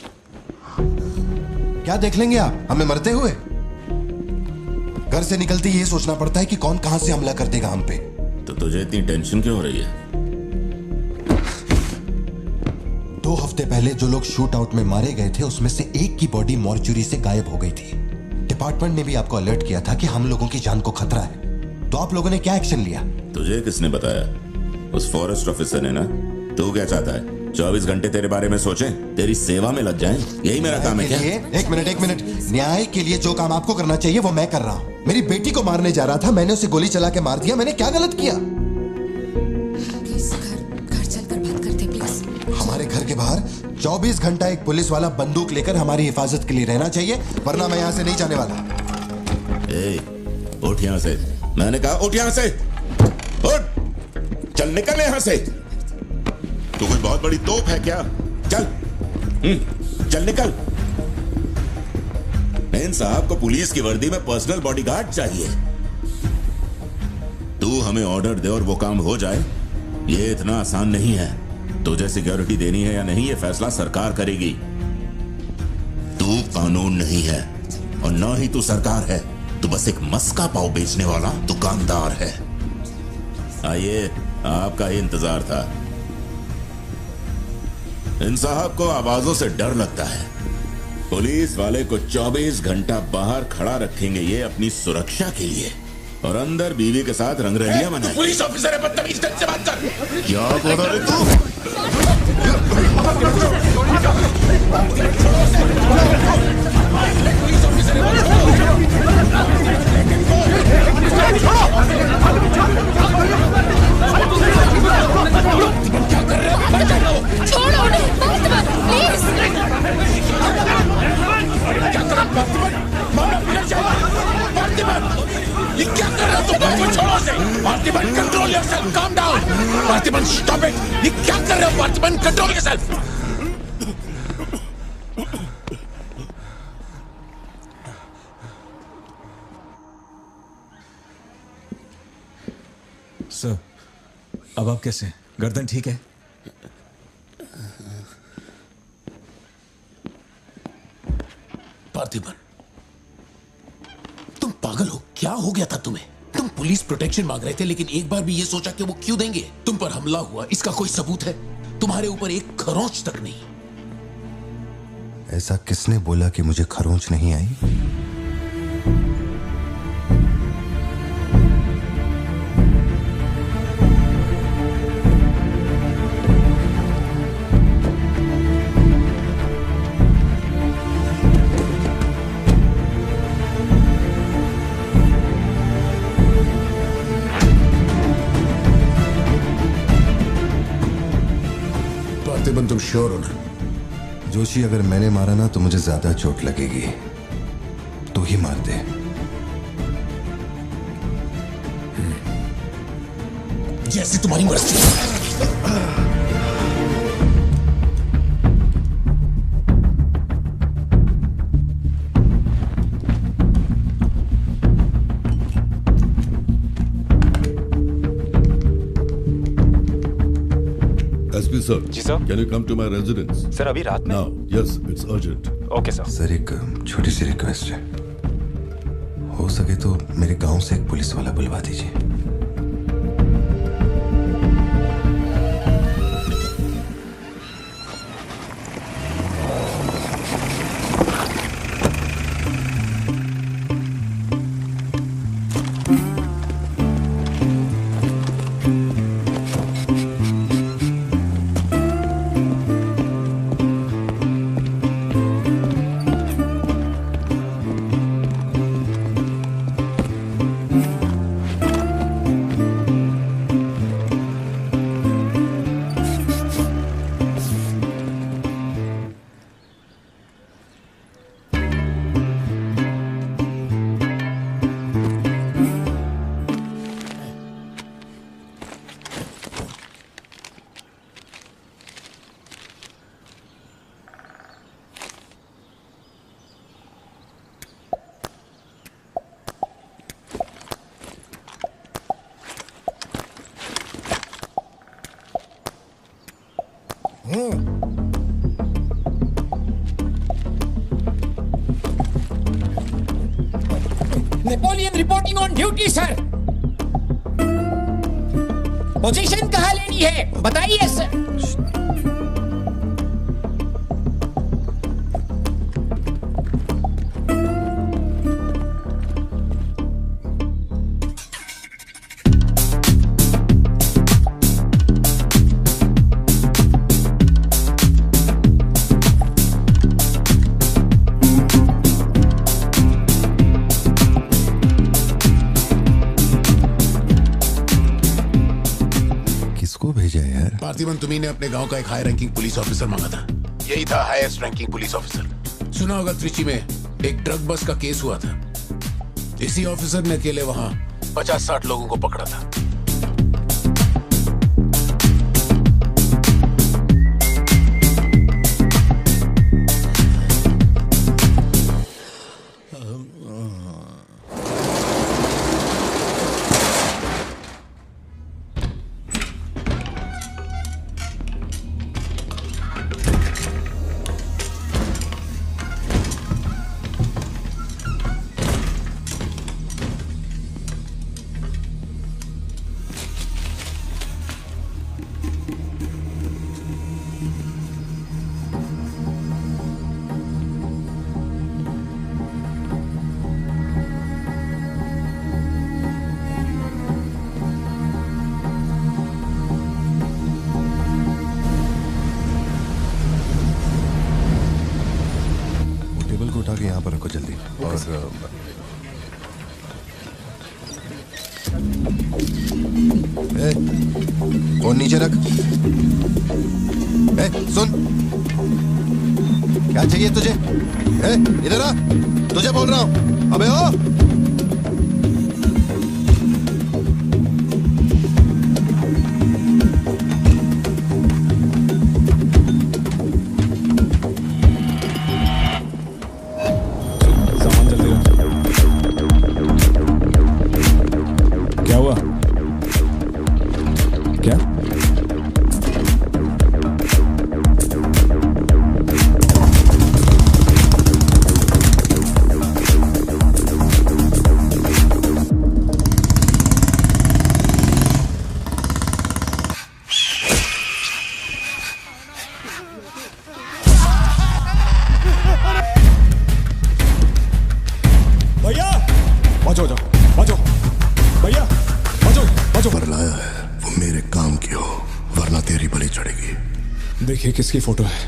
क्या देख लेंगे आप हमें मरते हुए? घर से निकलते ये सोचना पड़ता है कि कौन कहां से हमला कर देगा हम पे। तो तुझे इतनी टेंशन क्यों हो रही है? 2 2 हफ्ते पहले जो लोग शूट आउट में मारे गए थे उसमें से एक की बॉडी मॉर्चुरी से गायब हो गई थी। डिपार्टमेंट ने भी आपको अलर्ट किया था कि हम लोगों की जान को खतरा है, तो आप लोगों ने क्या एक्शन लिया? तुझे किसने बताया? उस फॉरेस्ट ऑफिसर ने ना। तू क्या चाहता है? 24 घंटे तेरे बारे में सोचें, तेरी सेवा में लग जाएं? यही मेरा काम है क्या? एक मिनट। न्याय के लिए जो काम आपको करना चाहिए वो मैं कर रहा हूँ। मेरी बेटी को मारने जा रहा था, मैंने उसे गोली चला के मार दिया। मैंने क्या गलत किया? प्लीज घर चलकर बात करते प्लीज। हमारे घर के बाहर 24 घंटा एक पुलिस वाला बंदूक लेकर हमारी हिफाजत के लिए रहना चाहिए, वरना मैं यहाँ से नहीं जाने वाला। उठ यहाँ से, मैंने कहा उठ यहाँ से, उठ, चल निकल यहाँ से। तू कोई बहुत बड़ी तोप है क्या? चल चल निकल। इन साहब को पुलिस की वर्दी में पर्सनल बॉडीगार्ड चाहिए। तू हमें ऑर्डर दे और वो काम हो जाए, ये इतना आसान नहीं है। तुझे सिक्योरिटी देनी है या नहीं, ये फैसला सरकार करेगी। तू कानून नहीं है और ना ही तू सरकार है, तू बस एक मस्का पाव बेचने वाला दुकानदार है। आइए, आपका ही इंतजार था। इन साहब को आवाजों से डर लगता है। पुलिस वाले को 24 घंटा बाहर खड़ा रखेंगे ये अपनी सुरक्षा के लिए, और अंदर बीवी के साथ रंगरलियां मनाएंगे। पुलिस ऑफिसर है, बदतमीज ढंग से बात कर। क्या बोल रहे तू? क्या कर रहे हो? छोड़ो उन्हें, प्लीज। क्या कर रहे हो? ये क्या कर रहे हो तुम? छोड़ो से। Parthiban, control yourself, calm down. Parthiban, stop it. ये क्या कर रहे हो पार्थिबन? Control yourself. सर, अब आप कैसे हैं? गर्दन ठीक है? पार्थिबन, तुम पागल हो? क्या हो गया था तुम्हें? तुम पुलिस प्रोटेक्शन मांग रहे थे, लेकिन एक बार भी ये सोचा कि वो क्यों देंगे? तुम पर हमला हुआ, इसका कोई सबूत है? तुम्हारे ऊपर एक खरोंच तक नहीं। ऐसा किसने बोला कि मुझे खरोंच नहीं आई? पार्थिबन, तुम श्योर हो ना? जोशी, अगर मैंने मारा ना तो मुझे ज्यादा चोट लगेगी। तू ही मार दे। जैसे तुम्हारी मर्जी। SP sir. जी sir. Can you come to my residence? Sir, अभी रात में? Now. Yes, it's urgent. Okay sir. Sir, एक छोटी सी रिक्वेस्ट है। हो सके तो मेरे गांव से एक पुलिस वाला बुलवा दीजिए। Napoleon reporting on duty sir. Position कहाँ लेनी है बताइए सर। पार्थिवन, तुम्ही ने अपने गांव का एक हाई रैंकिंग पुलिस ऑफिसर मांगा था। यही था हाईएस्ट रैंकिंग पुलिस ऑफिसर। सुना होगा त्रिची में एक ड्रग बस का केस हुआ था। इसी ऑफिसर ने अकेले वहां 50-60 लोगों को पकड़ा था। उठा के यहाँ पर रखो जल्दी। और फोन नीचे रख। सुन, क्या चाहिए तुझे? इधर आ, तुझे बोल रहा हूँ। अबे ओ, देखिए किसकी फोटो है।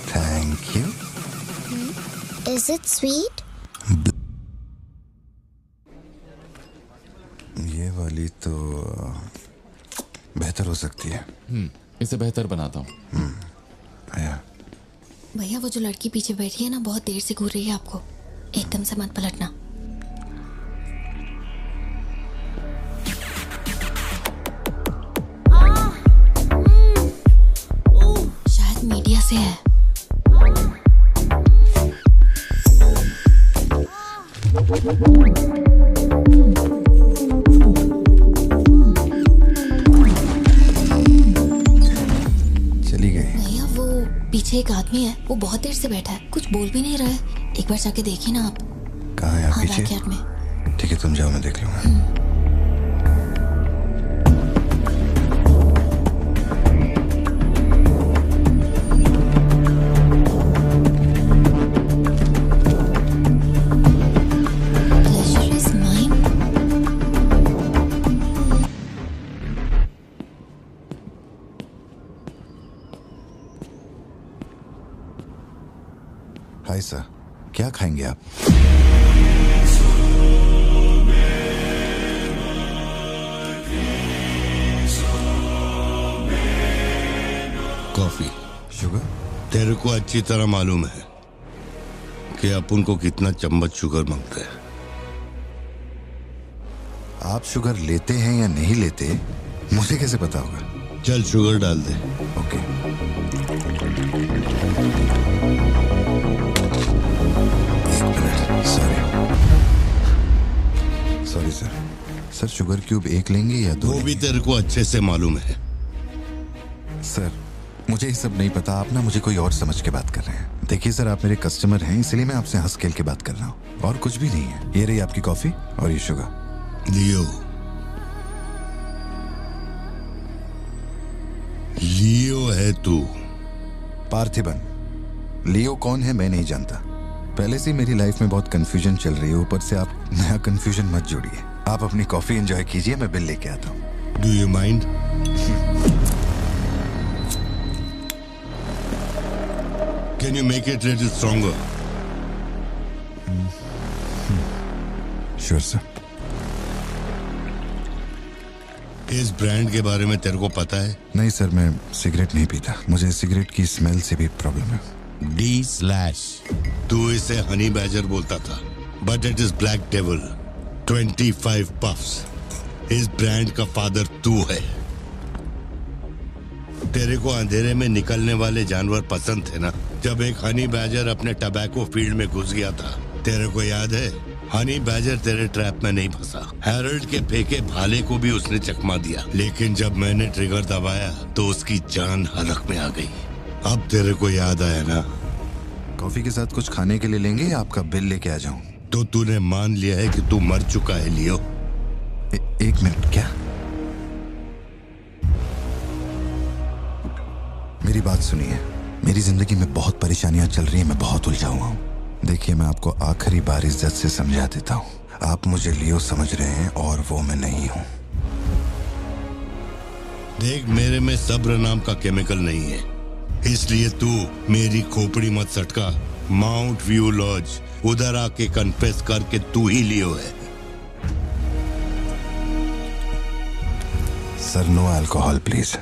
Thank you. Is it sweet? ये वाली तो बेहतर हो सकती है। इसे बेहतर बनाता हूँ। आया। भैया वो जो लड़की पीछे बैठी है ना, बहुत देर से घूर रही है आपको। एकदम से मत पलटना। शायद मीडिया से है। चली गई। भैया वो पीछे एक आदमी है, वो बहुत देर से बैठा है, कुछ बोल भी नहीं रहा है। एक बार जाके देखिए ना आप। कहाँ है आप? हाँ, पीछे? बैकयार्ड में। ठीक है, तुम जाओ, मैं देख लूंगा। हाय सर, क्या खाएंगे आप? कॉफी। शुगर? तेरे को अच्छी तरह मालूम है कि अपन को कितना चम्मच शुगर मांगते हैं। आप शुगर लेते हैं या नहीं लेते मुझे कैसे पता होगा? चल शुगर डाल दे। Okay. Sorry sir. Sir sugar cube एक लेंगे या दो? वो भी तेरे को अच्छे से मालूम है। सर मुझे ये सब नहीं पता, आप ना मुझे कोई और समझ के बात कर रहे हैं। देखिए सर, आप मेरे कस्टमर हैं, इसलिए मैं आपसे हंस खेल के बात कर रहा हूँ, और कुछ भी नहीं है। ये रही आपकी कॉफी और ये शुगर। लियो। लियो है तू। पार्थिबन। लियो कौन है मैं नहीं जानता। पहले से मेरी लाइफ में बहुत कंफ्यूजन चल रही है, ऊपर से आप नया कंफ्यूजन मत जोड़िए। आप अपनी कॉफी एंजॉय कीजिए, मैं बिल लेके आता हूँ। Do you mind? Can you make it a little stronger? Sure, sir. इस ब्रांड के बारे में तेरे को पता है? नहीं सर, मैं सिगरेट नहीं पीता। मुझे सिगरेट की स्मेल से भी प्रॉब्लम है। D/। तू इसे हनी बैजर बोलता था, but it is black devil. 25 puffs. इस ब्रांड का फादर तू है। तेरे को अंधेरे में निकलने वाले जानवर पसंद थे ना? जब एक हनी बैजर अपने टबैको फील्ड में घुस गया था, तेरे को याद है? हनी बैजर तेरे ट्रैप में नहीं फंसा। हैरोल्ड के फेंके भाले को भी उसने चकमा दिया, लेकिन जब मैंने ट्रिगर दबाया तो उसकी जान हलक में आ गई। अब तेरे को याद आया ना? कॉफी के साथ कुछ खाने के लिए लेंगे या आपका बिल लेके आ जाऊं? तो तूने मान लिया है कि तू मर चुका है लियो? एक मिनट, क्या? मेरी बात सुनिए। मेरी जिंदगी में बहुत परेशानियां चल रही हैं, मैं बहुत उलझा हुआ हूं। देखिए, मैं आपको आखिरी बार इज्जत से समझा देता हूं। आप मुझे लियो समझ रहे हैं और वो मैं नहीं हूं। देख, मेरे में सब्र नाम का केमिकल नहीं है, इसलिए तू मेरी खोपड़ी मत सटका। माउंट व्यू लॉज, उधर आके कन्फेस करके तू ही लियो है। Sir, no alcohol please.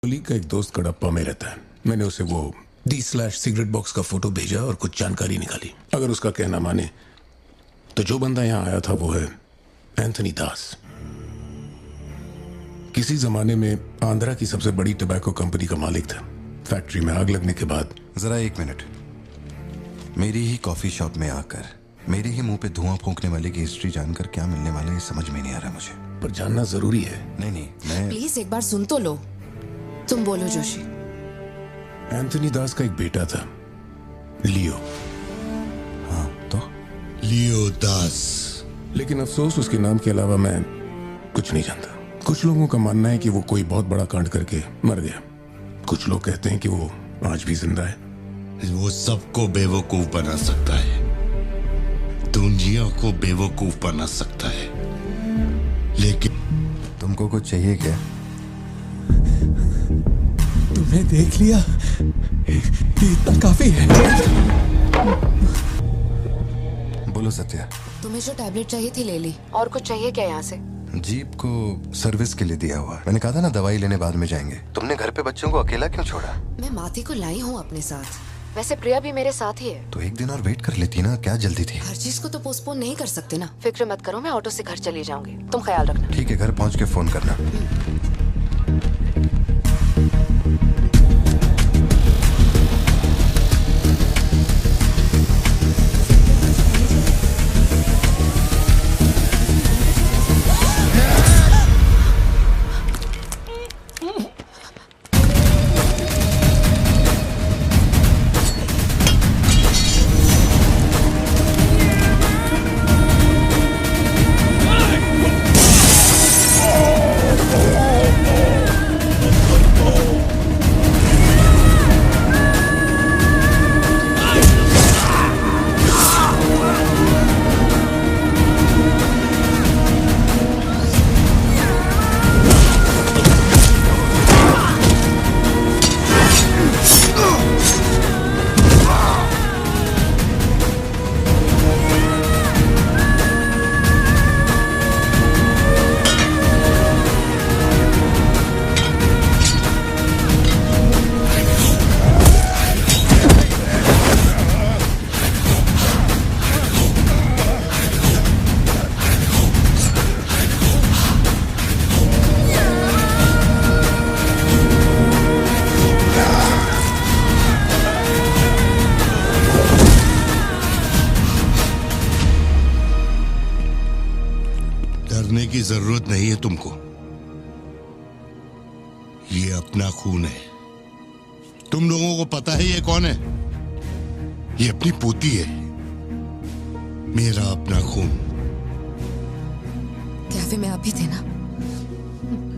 Colleague का एक दोस्त कड़प्पा में रहता है। मैंने उसे वो D/सिगरेट बॉक्स का फोटो भेजा और कुछ जानकारी निकाली। अगर उसका कहना माने तो जो बंदा यहाँ आया था वो है एंथनी दास। किसी जमाने में आंध्रा की सबसे बड़ी टबैको कंपनी का मालिक था। फैक्ट्री में आग लगने के बाद। जरा एक मिनट। मेरी ही कॉफी शॉप में आकर मेरे ही मुंह पे धुआं फूंकने वाले की हिस्ट्री जानकर क्या मिलने वाला है, समझ में नहीं आ रहा मुझे। पर जानना जरूरी है। नहीं, मैं प्लीज एक बार सुन तो लो। तुम बोलो जोशी। एंथनी दास का एक बेटा था, लियो। हाँ, तो लियो दास। लेकिन अफसोस, उसके नाम के अलावा मैं कुछ नहीं जानता। कुछ लोगों का मानना है कि वो कोई बहुत बड़ा कांड करके मर गया। कुछ लोग कहते हैं कि वो आज भी जिंदा है। वो सबको बेवकूफ बना सकता है, दुनिया को बेवकूफ बना सकता है, लेकिन तुमको कुछ चाहिए क्या? तुम्हें देख लिया, इतना काफी है। बोलो सत्या। तुम्हें जो टैबलेट चाहिए थी ले ली। और कुछ चाहिए क्या यहाँ से? जीप को सर्विस के लिए दिया हुआ। मैंने कहा था ना दवाई लेने बाद में जाएंगे। तुमने घर पे बच्चों को अकेला क्यों छोड़ा? मैं माथी को लाई हूँ अपने साथ। वैसे प्रिया भी मेरे साथ ही है। तो एक दिन और वेट कर लेती ना, क्या जल्दी थी? हर चीज को तो पोस्टपोन नहीं कर सकते ना। फिक्र मत करो, मैं ऑटो से घर चली जाऊंगी, तुम ख्याल रखना। ठीक है, घर पहुँच के फोन करना। की जरूरत नहीं है तुमको। ये अपना खून है। तुम लोगों को पता है ये कौन है? ये अपनी पोती है। मेरा अपना खून। कैफे में आप भी थे ना?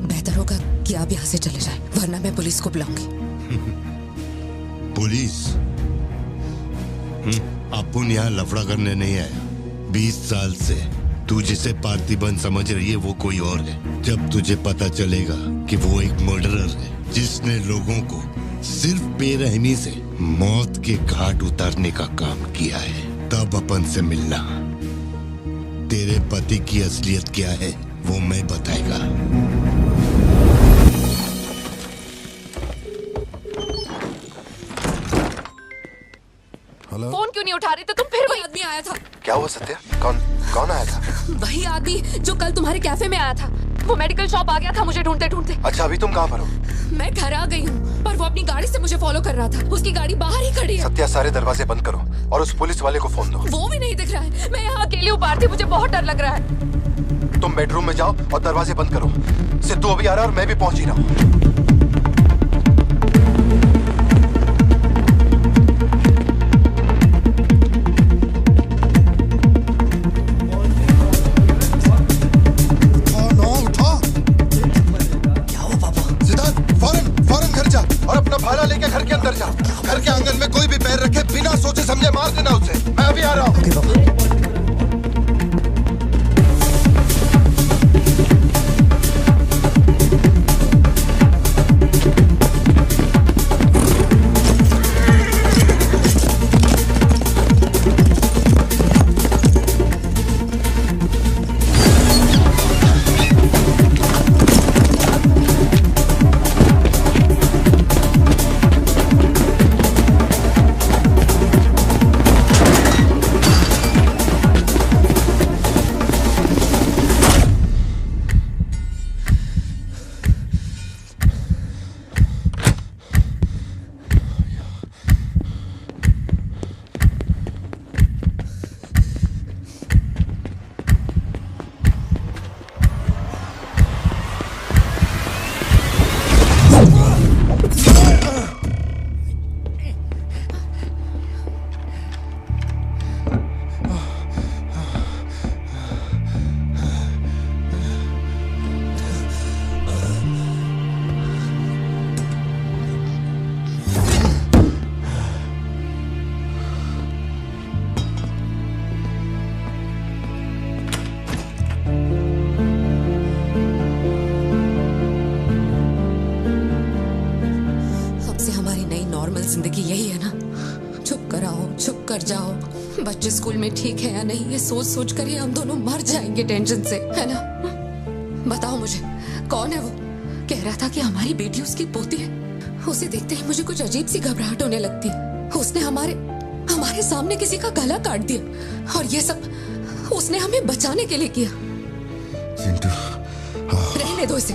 बेहतर होगा कि आप यहाँ से चले जाएं, वरना मैं पुलिस को बुलाऊंगी। पुलिस? अपुन यहाँ लफड़ा करने नहीं आया। 20 साल से तू जिसे पार्थिबन समझ रही है वो कोई और है। जब तुझे पता चलेगा कि वो एक मर्डरर है जिसने लोगों को सिर्फ बेरहमी से मौत के घाट उतारने का काम किया है, तब अपन से मिलना। तेरे पति की असलियत क्या है वो मैं बताएगा। हेलो। फोन क्यों नहीं उठा रहे थे तुम? फिर कोई आदमी आया था। क्या हुआ सत्या? कौन आया था? वही आदमी जो कल तुम्हारे कैफे में आया था। वो मेडिकल शॉप आ गया था मुझे ढूंढते ढूंढते। अच्छा, अभी तुम कहाँ पर हो? मैं घर आ गई हूँ, पर वो अपनी गाड़ी से मुझे फॉलो कर रहा था। उसकी गाड़ी बाहर ही खड़ी है। सत्या, सारे दरवाजे बंद करो और उस पुलिस वाले को फोन दो। वो भी नहीं दिख रहा है। मैं यहाँ अकेली हूँ पार्थी, मुझे बहुत डर लग रहा है। तुम बेडरूम में जाओ और दरवाजे बंद करो। सिद्धू अभी आ रहा है और मैं भी पहुंच ही रहा हूँ। भाला लेके घर के अंदर जा। घर के आंगन में कोई भी पैर रखे बिना सोचे समझे मार देना उसे। मैं अभी आ रहा हूँ। जिंदगी यही है ना, चुप कर आओ, चुप कर जाओ। बच्चे स्कूल में ठीक है या नहीं ये सोच सोच कर ही हम दोनों मर जाएंगे टेंशन से, है ना? बताओ मुझे, कौन है वो? कह रहा था कि हमारी बेटी उसकी पोती है। उसे देखते ही मुझे कुछ अजीब सी घबराहट होने लगती है। उसने हमारे सामने किसी का गला काट दिया और ये सब उसने हमें बचाने के लिए किया। चिंटू, रहने दो इसे,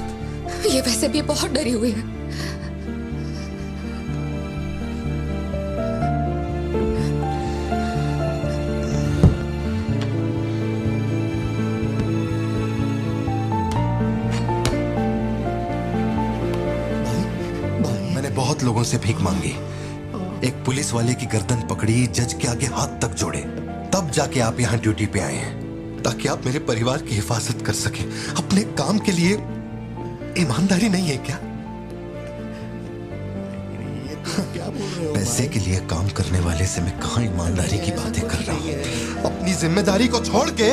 ये वैसे भी बहुत डरी हुई है। बहुत लोगों से भीख मांगी, एक पुलिस वाले की गर्दन पकड़ी, जज के आगे हाथ तक जोड़े, तब जाके आप यहाँ ड्यूटी पे आए हैं ताकि आप मेरे परिवार की हिफाजत कर सके। अपने काम के लिए ईमानदारी नहीं है क्या? पैसे के लिए काम करने वाले से मैं कहाँ ईमानदारी की बातें कर रहा हूँ? अपनी जिम्मेदारी को छोड़ के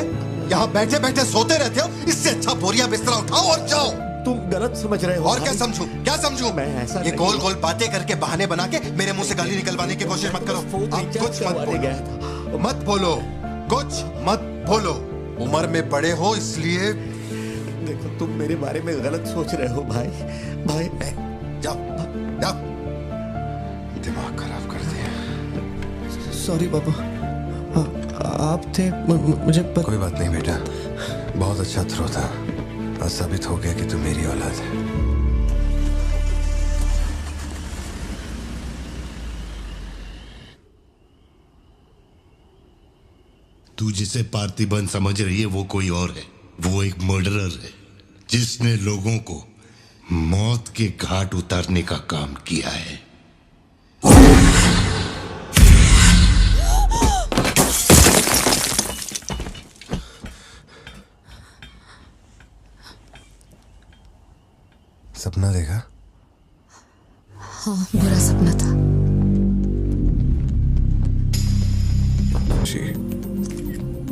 यहाँ बैठे बैठे सोते रहते हो। इससे अच्छा बोरिया बिस्तरा उठाओ और जाओ। तुम गलत समझ रहे हो। और क्या समझूं? क्या समझूं? मैं ऐसा ये गोल गोल बातें करके बहाने बना के मेरे मुंह से गाली निकलवाने की कोशिश मत करो। आप कुछ मत बोलो, कुछ मत बोलो। उम्र में बड़े हो इसलिए। देखो, तुम मेरे बारे में गलत सोच रहे हो भाई। जाओ जाओ, दिमाग खराब कर दिया। सॉरी पापा, आप थे मुझे कोई बात नहीं बेटा, बहुत अच्छा थ्रो था। आज साबित हो गया कि तू मेरी औलाद है। तू जिसे पार्थिबन समझ रही है वो कोई और है। वो एक मर्डरर है जिसने लोगों को मौत के घाट उतारने का काम किया है। सपना देखा? हाँ, बुरा सपना था।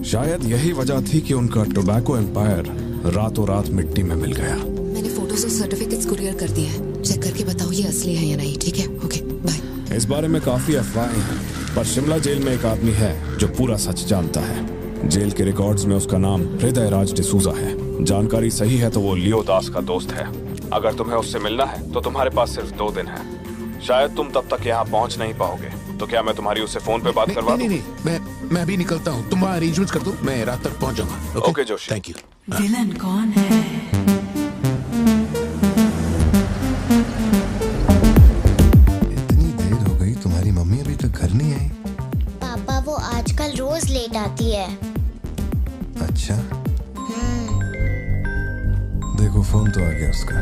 शायद यही वजह थी कि उनका टोबैको एम्पायर रातों रात मिट्टी में मिल गया। मैंने फोटोज और सर्टिफिकेट्स कुरियर कर दिए हैं। चेक करके बताओ ये असली है या नहीं। ठीक है, ओके, बाय। इस बारे में काफी अफवाहें हैं, पर शिमला जेल में एक आदमी है जो पूरा सच जानता है। जेल के रिकॉर्ड्स में उसका नाम हृदय राज डिसूजा है। जानकारी सही है तो वो लियो दास का दोस्त है। अगर तुम्हें उससे मिलना है तो तुम्हारे पास सिर्फ 2 दिन है। शायद तुम तब तक यहाँ पहुँच नहीं पाओगे, तो क्या मैं तुम्हारी उससे फोन पे बात करवा दूं? नहीं, मैं अभी निकलता हूँ। तुम वहाँ अरेंजमेंट कर दो, मैं रात तक पहुँच जाऊंगा। Okay Joshi, thank you. Villain कौन है? इतनी देर हो गई, तुम्हारी मम्मी अभी तक घर नहीं आई? पापा वो आजकल रोज लेट आती है। अच्छा, देखो फोन तो आ गया उसका।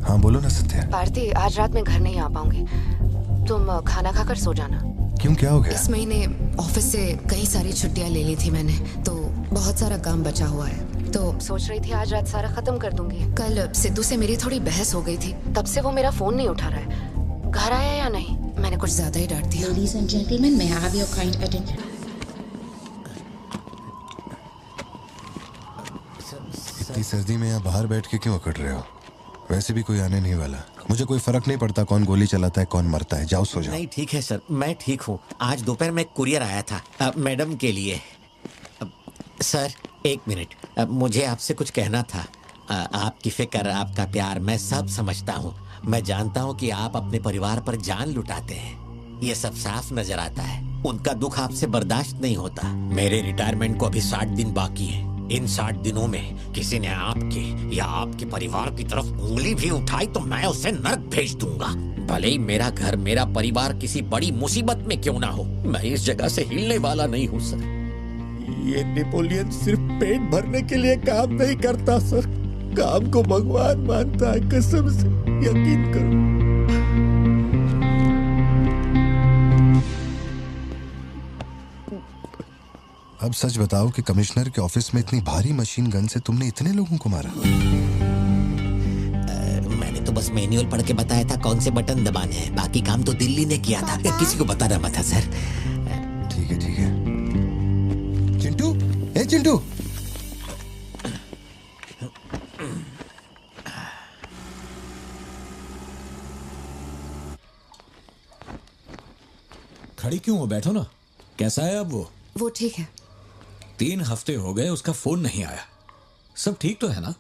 हाँ बोलो ना सत्या। भारती, आज रात में घर नहीं आ पाऊंगी। तुम खाना खाकर सो जाना। क्यों, क्या हो गया? इस महीने ऑफिस से कई सारी छुट्टियां ले ली थी मैंने, तो बहुत सारा काम बचा हुआ है। तो सोच रही थी आज रात सारा खत्म कर दूंगी। कल सिद्धू से मेरी थोड़ी बहस हो गई थी, तब से वो मेरा फोन नहीं उठा रहा है। घर आया या नहीं? मैंने कुछ ज्यादा ही डांट दिया। Ladies and gentlemen, may I have your kind attention? इतनी सर्दी में यहाँ बाहर बैठ के क्यों अकड़ रहे हो? वैसे भी कोई आने नहीं वाला। मुझे कोई फर्क नहीं पड़ता कौन गोली चलाता है कौन मरता है। जाओ सो जाओ। नहीं ठीक है सर, मैं ठीक हूँ। आज दोपहर में कुरियर आया था मैडम के लिए। सर 1 मिनट, मुझे आपसे कुछ कहना था। आपकी फिक्र, आपका प्यार मैं सब समझता हूँ। मैं जानता हूँ कि आप अपने परिवार पर जान लुटाते हैं, ये सब साफ नजर आता है। उनका दुख आपसे बर्दाश्त नहीं होता। मेरे रिटायरमेंट को अभी 60 दिन बाकी है। इन 60 दिनों में किसी ने आपके या आपके परिवार की तरफ उंगली भी उठाई तो मैं उसे नर्क भेज दूंगा। भले ही मेरा घर, मेरा परिवार किसी बड़ी मुसीबत में क्यों ना हो, मैं इस जगह से हिलने वाला नहीं हूँ सर। ये नेपोलियन सिर्फ पेट भरने के लिए काम नहीं करता सर, काम को भगवान मानता है। कसम से यकीन करो। अब सच बताओ कि कमिश्नर के ऑफिस में इतनी भारी मशीन गन से तुमने इतने लोगों को मारा? मैंने तो बस मैनुअल पढ़ के बताया था कौन से बटन दबाने हैं। बाकी काम तो दिल्ली ने किया था, किसी को बताना मत था सर। ठीक है ठीक है। चिंटू, ए चिंटू। खड़ी क्यों हो? बैठो ना। कैसा है अब वो ठीक है। 3 हफ्ते हो गए, उसका फोन नहीं आया। सब ठीक तो है ना?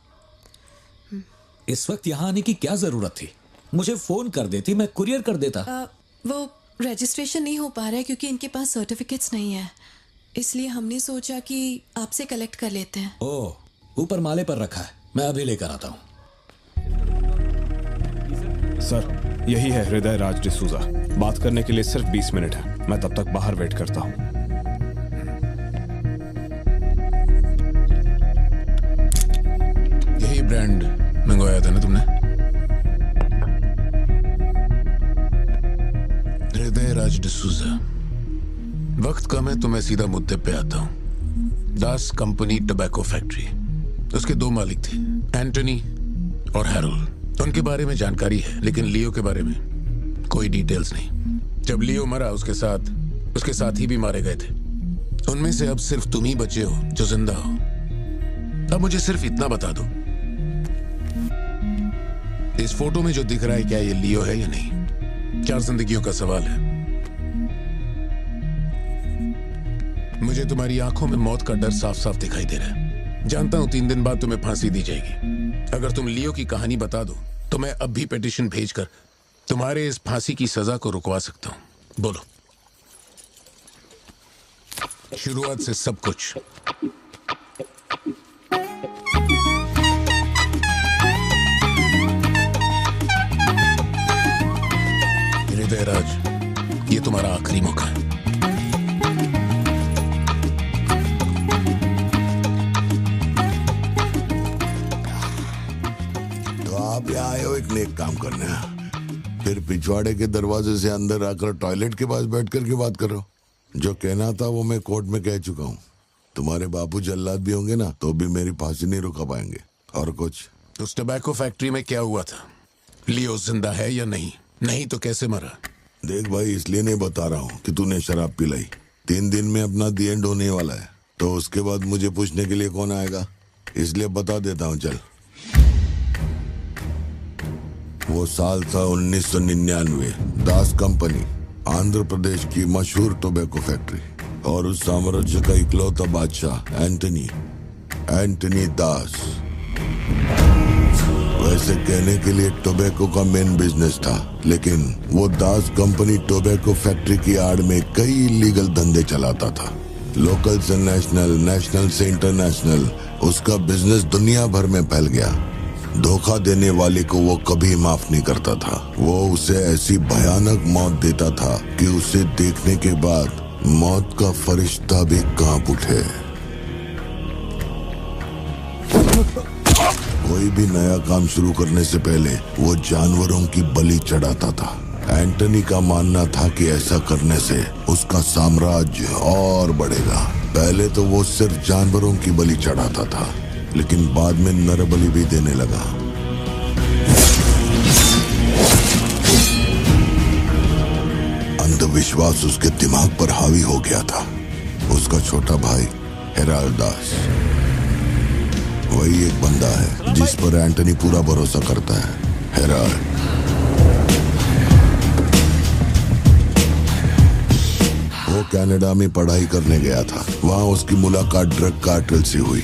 इस वक्त यहाँ आने की क्या जरूरत थी? मुझे फोन कर देती, मैं कुरियर कर देता। वो रजिस्ट्रेशन नहीं हो पा रहा है क्योंकि इनके पास सर्टिफिकेट्स नहीं है, इसलिए हमने सोचा कि आपसे कलेक्ट कर लेते हैं। ओह, ऊपर माले पर रखा है, मैं अभी लेकर आता हूँ। सर, यही है हृदय राज डिसूजा। बात करने के लिए सिर्फ 20 मिनट है। मैं तब तक बाहर वेट करता हूँ। यही ब्रांड मंगवाया था ना तुमने? हृदय राज डिसूजा। वक्त कम है तो मैं सीधा मुद्दे पे आता हूँ। दास कंपनी टोबैको फैक्ट्री, उसके 2 मालिक थे, एंटनी और हैरोल्ड। उनके बारे में जानकारी है, लेकिन लियो के बारे में कोई डिटेल्स नहीं। जब लियो मरा उसके साथी भी मारे गए थे। उनमें से अब सिर्फ तुम ही बचे हो जो जिंदा हो। अब मुझे सिर्फ इतना बता दो, इस फोटो में जो दिख रहा है क्या ये लियो है या नहीं? 4 जिंदगियों का सवाल है। मुझे तुम्हारी आंखों में मौत का डर साफ साफ दिखाई दे रहा है। जानता हूं 3 दिन बाद तुम्हें फांसी दी जाएगी। अगर तुम लियो की कहानी बता दो तो मैं अब भी पिटीशन भेजकर तुम्हारे इस फांसी की सजा को रुकवा सकता हूं। बोलो, शुरुआत से सब कुछ। हृदय राज, ये तुम्हारा आखिरी मौका है। आप यहाँ आए हो एक नेक काम करने, फिर पिछवाड़े के दरवाजे से अंदर आकर टॉयलेट के पास बैठ कर के बात करो। जो कहना था वो मैं कोर्ट में कह चुका हूँ। तुम्हारे बापू जल्लाद भी होंगे ना तो भी मेरी फांसी नहीं रुका पाएंगे। और कुछ? उस टबैको फैक्ट्री में क्या हुआ था? लियो जिंदा है या नहीं? नहीं तो कैसे मरा? देख भाई, इसलिए नहीं बता रहा हूँ कि तूने शराब पिलाई। 3 दिन में अपना दी एंड होने वाला है, तो उसके बाद मुझे पूछने के लिए कौन आएगा, इसलिए बता देता हूँ। चल, वो साल था 1999। दास कंपनी, आंध्र प्रदेश की मशहूर टोबैको फैक्ट्री, और उस साम्राज्य का इकलौता बादशाह एंटनी दास। वैसे कहने के लिए टोबैको का मेन बिजनेस था, लेकिन वो दास कंपनी टोबैको फैक्ट्री की आड़ में कई इलीगल धंधे चलाता था। लोकल से नेशनल, नेशनल से इंटरनेशनल, उसका बिजनेस दुनिया भर में फैल गया। धोखा देने वाले को वो कभी माफ नहीं करता था। वो उसे ऐसी भयानक मौत देता था कि उसे देखने के बाद मौत का फरिश्ता भी कांप उठे। कोई भी नया काम शुरू करने से पहले वो जानवरों की बलि चढ़ाता था। एंटनी का मानना था कि ऐसा करने से उसका साम्राज्य और बढ़ेगा। पहले तो वो सिर्फ जानवरों की बलि चढ़ाता था, लेकिन बाद में नर बलि भी देने लगा। अंधविश्वास उसके दिमाग पर हावी हो गया था। उसका छोटा भाई हेराल्ड दास, वही एक बंदा है जिस पर एंटनी पूरा भरोसा करता है। हेराल्ड वो कनाडा में पढ़ाई करने गया था। वहाँ उसकी मुलाकात ड्रग कार्टेल से हुई।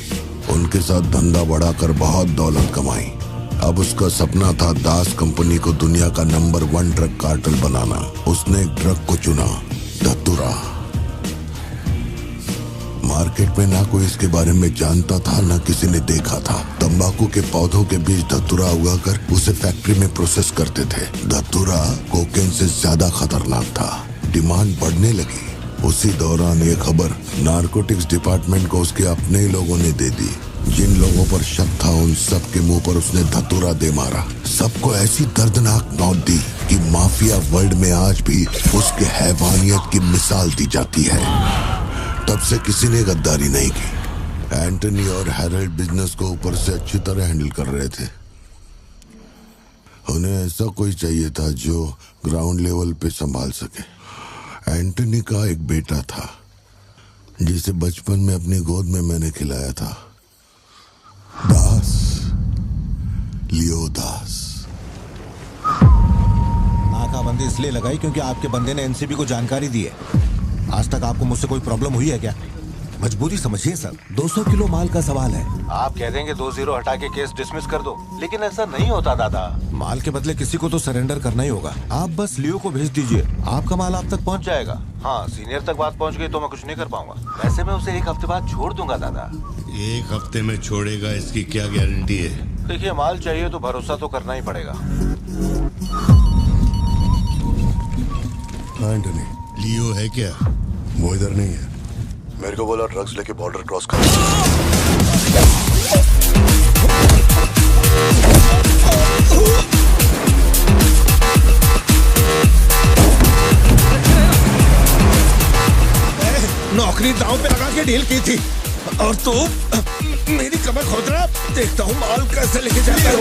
उनके साथ धंधा बढ़ाकर बहुत दौलत कमाई। अब उसका सपना था दास कंपनी को दुनिया का नंबर 1 ड्रग कार्टेल बनाना। उसने एक ड्रग को चुना, धतूरा। मार्केट में ना कोई इसके बारे में जानता था, ना किसी ने देखा था। तंबाकू के पौधों के बीच धतूरा उगाकर उसे फैक्ट्री में प्रोसेस करते थे। धतूरा कोकेन से ज्यादा खतरनाक था। डिमांड बढ़ने लगी। उसी दौरान ये खबर नारकोटिक्स डिपार्टमेंट को उसके अपने ही लोगों ने दे दी। जिन लोगों पर शक था उन सब के मुंह पर उसने धतूरा दे मारा। सबको ऐसी दर्दनाक मौत दी कि माफिया वर्ल्ड में आज भी उसके हैवानियत की मिसाल दी जाती है। तब से किसी ने गद्दारी नहीं की। एंटनी और हैरल्ड बिजनेस को ऊपर से अच्छी तरह हैंडल कर रहे थे। उन्हें ऐसा कोई चाहिए था जो ग्राउंड लेवल पे संभाल सके। एंटनी का एक बेटा था जिसे बचपन में अपनी गोद में मैंने खिलाया था, दास, लियो दास। नाकाबंदी इसलिए लगाई क्योंकि आपके बंदे ने एनसीबी को जानकारी दी है। आज तक आपको मुझसे कोई प्रॉब्लम हुई है क्या? मजबूरी समझिए सर, 200 किलो माल का सवाल है। आप कह देंगे 2-0 हटा के केस डिसमिस कर दो, लेकिन ऐसा नहीं होता दादा। माल के बदले किसी को तो सरेंडर करना ही होगा। आप बस लियो को भेज दीजिए, आपका माल आप तक पहुंच जाएगा। हाँ, सीनियर तक बात पहुंच गई तो मैं कुछ नहीं कर पाऊंगा। वैसे मैं उसे 1 हफ्ते बाद छोड़ दूंगा दादा। 1 हफ्ते में छोड़ेगा, इसकी क्या गारंटी है? देखिए, माल चाहिए तो भरोसा तो करना ही पड़ेगा। एंटनी, लियो है क्या? वो इधर नहीं है। मेरे को बोला ड्रग्स लेके बॉर्डर क्रॉस कर। नौकरी दांव पे लगा के डील की थी और तू मेरी कमर खोद रहा। देखता हूँ माल कैसे लेके जाता है।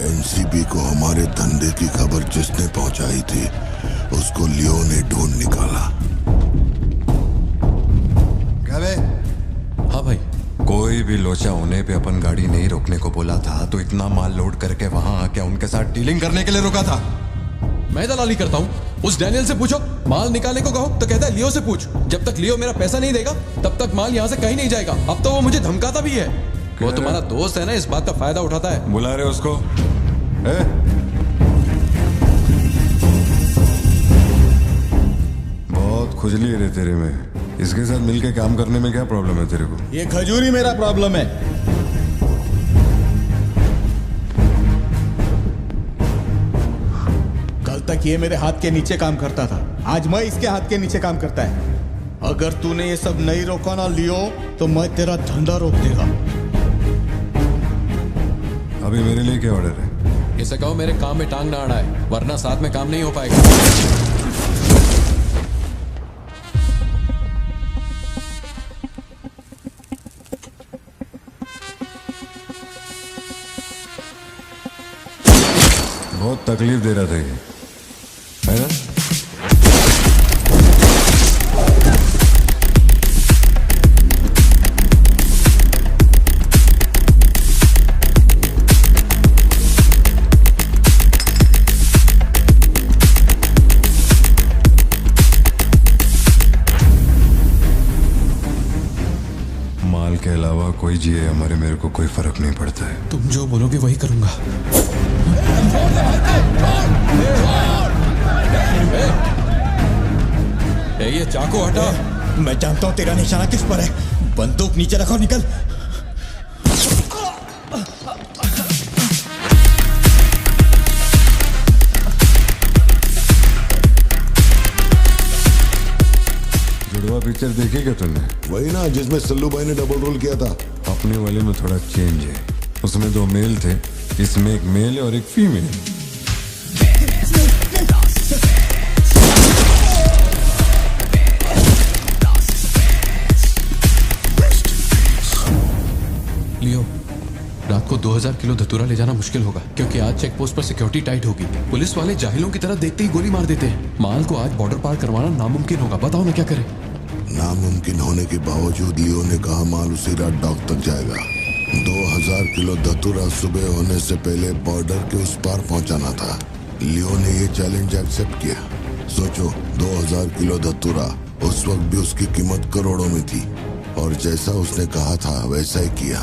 एनसीबी को हमारे धंधे की खबर जिसने पहुंचाई थी उसको लियो ने ढूंढ निकाला। क्या बे? हाँ भाई, कोई भी लोचा होने पे अपन गाड़ी नहीं रोकने को बोला था तो इतना माल लोड करके वहां आके उनके साथ डीलिंग करने के लिए रुका था। मैं दलाली करता हूँ? उस डैनियल से पूछो। माल निकालने को कहो तो कहता है लियो से पूछ। जब तक लियो मेरा पैसा नहीं देगा तब तक माल यहाँ से कहीं नहीं जाएगा। अब तो वो मुझे धमकाता भी है। वो तुम्हारा दोस्त है ना, इस बात का फायदा उठाता है। बुला रहे उसको? बहुत खुजली है रे तेरे में। इसके साथ मिलके काम करने में क्या प्रॉब्लम है तेरे को? ये खजूरी मेरा प्रॉब्लम है। कल तक ये मेरे हाथ के नीचे काम करता था, आज मैं इसके हाथ के नीचे काम करता है। अगर तूने ये सब नहीं रोका ना लियो तो मैं तेरा धंधा रोक देगा। अभी मेरे लिए क्या ऑर्डर है? इसे कहो मेरे काम में टांग ना अड़ाए, वरना साथ में काम नहीं हो पाएगा। बहुत तकलीफ दे रहा था ये, है ना? माल के अलावा कोई जिए हमारे, मेरे को कोई फर्क नहीं पड़ता है। तुम जो बोलोगे वही करूंगा। ये चाकू हटा। मैं जानता हूं तेरा निशाना किस पर है। बंदूक नीचे रखो, निकल। जुड़वा पिक्चर देखी क्या तुमने? वही ना जिसमें सल्लू भाई ने डबल रोल किया था। अपने वाले में थोड़ा चेंज है, उसमें 2 मेल थे, इसमें एक मेल और एक फीमेल। लियो, रात को 2000 किलो धतूरा ले जाना मुश्किल होगा, क्योंकि आज चेक पोस्ट पर सिक्योरिटी टाइट होगी। पुलिस वाले जाहिलों की तरह देखते ही गोली मार देते हैं। माल को आज बॉर्डर पार करवाना नामुमकिन होगा। बताओ ना क्या करें? नामुमकिन होने के बावजूद लियो ने कहा माल उसी रात डॉक तक जाएगा। 2000 किलो धतूरा सुबह होने से पहले बॉर्डर के उस पार पहुंचाना था। लियो ने ये चैलेंज एक्सेप्ट किया। सोचो, 2000 किलो धतूरा, उस वक्त भी उसकी कीमत करोड़ों में थी, और जैसा उसने कहा था वैसा ही किया।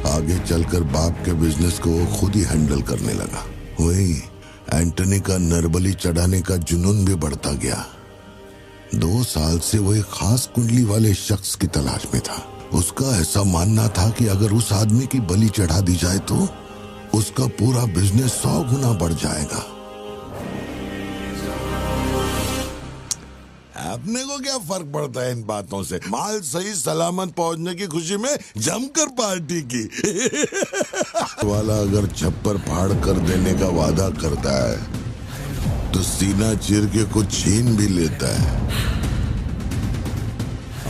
आगे चलकर बाप के बिजनेस को वो खुद ही हैंडल करने लगा। वही एंटनी का नरबली चढ़ाने का जुनून भी बढ़ता गया। 2 साल से वो एक खास कुंडली वाले शख्स की तलाश में था। उसका ऐसा मानना था कि अगर उस आदमी की बलि चढ़ा दी जाए तो उसका पूरा बिजनेस 100 गुना बढ़ जाएगा। अपने को क्या फर्क पड़ता है इन बातों से? माल सही सलामत पहुंचने की खुशी में जमकर पार्टी की। वाला अगर छप्पर फाड़ कर देने का वादा करता है तो सीना चीर के कुछ छीन भी लेता है।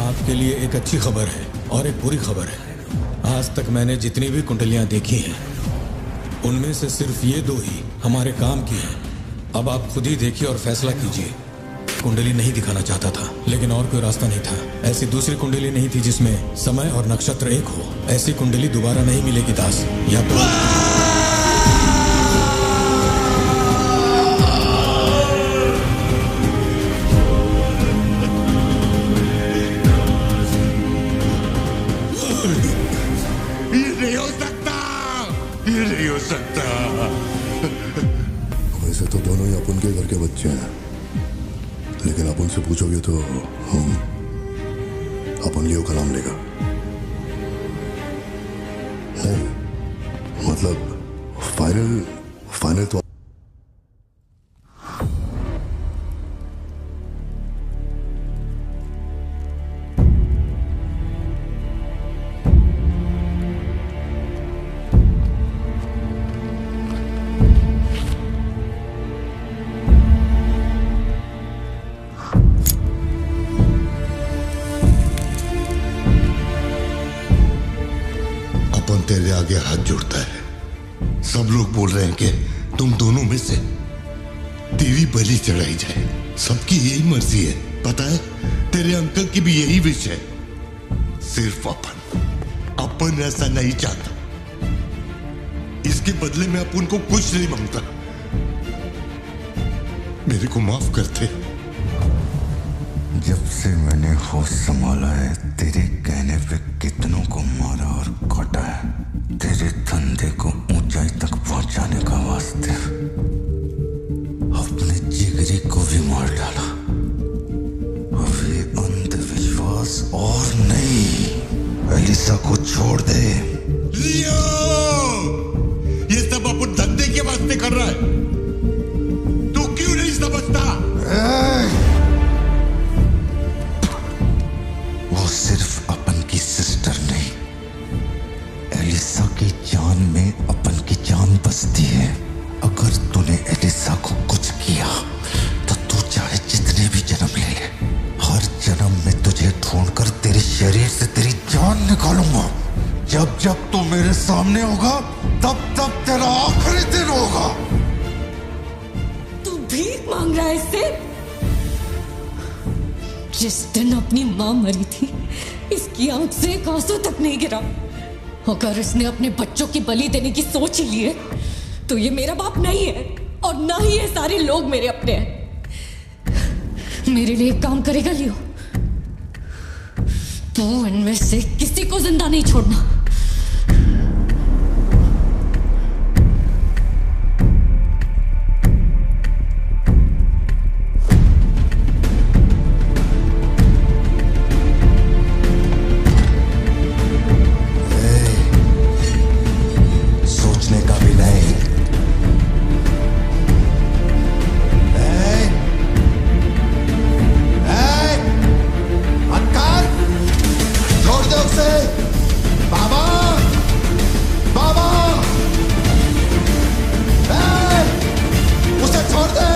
आपके लिए एक अच्छी खबर है और एक बुरी खबर है। आज तक मैंने जितनी भी कुंडलियां देखी हैं, उनमें से सिर्फ ये 2 ही हमारे काम की हैं। अब आप खुद ही देखिए और फैसला कीजिए। कुंडली नहीं दिखाना चाहता था, लेकिन और कोई रास्ता नहीं था। ऐसी दूसरी कुंडली नहीं थी जिसमें समय और नक्षत्र एक हो। ऐसी कुंडली दोबारा नहीं मिलेगी दास। या तो ये नहीं हो सकता, ये नहीं हो सकता। वैसे तो दोनों ही अपन के घर के बच्चे हैं, लेकिन आप उनसे पूछोगे तो अपन लियो का नाम लेगा। नहीं, मतलब फाइनल तो तेरे आगे हाथ जोड़ता है। सब लोग बोल रहे हैं कि तुम दोनों में से तेरी बलि चढ़ाई जाए। सबकी यही मर्जी है, पता है? तेरे अंकल की भी यही विश है। सिर्फ अपन ऐसा नहीं चाहता। इसके बदले में अपन को कुछ नहीं मांगता। मेरे को माफ करते। जब से मैंने होश संभाला है, तेरे कहने पे कितनों को मारा और काटा है। तेरे धंधे को ऊंचाई तक पहुंचाने का वास्ते अपने जिगरी को भी मार डाला। अब ये अंधविश्वास एलिसा को छोड़ दे। लियो, ये सब अपन धंधे के वास्ते कर रहा है, तू क्यों नहीं समझता? वो सिर्फ अपन की सिस्टर नहीं, एलिसा की जान में अपन की जान बसती है। अगर तूने एलिसा को कुछ किया तो तू चाहे जितने भी जन्म ले ले, हर जन्म में तुझे ढूंढकर तेरे शरीर से तेरी जान निकालूंगा। जब जब तू मेरे सामने होगा तब तब तेरा आखिरी दिन होगा। तू भीख मांग रहा है इससे? जिस दिन अपनी मां मरी थी, इसकी आंख से एक आंसू तक नहीं गिरा। अगर इसने अपने बच्चों की बलि देने की सोच ही ली है तो ये मेरा बाप नहीं है, और ना ही ये सारे लोग मेरे अपने हैं। मेरे लिए एक काम करेगा लियो, तो इनमें से किसी को जिंदा नहीं छोड़ना। सोचने का भी नहीं। छोड़ दो उसे। बाबा, बाबा, उसे छोड़ दे।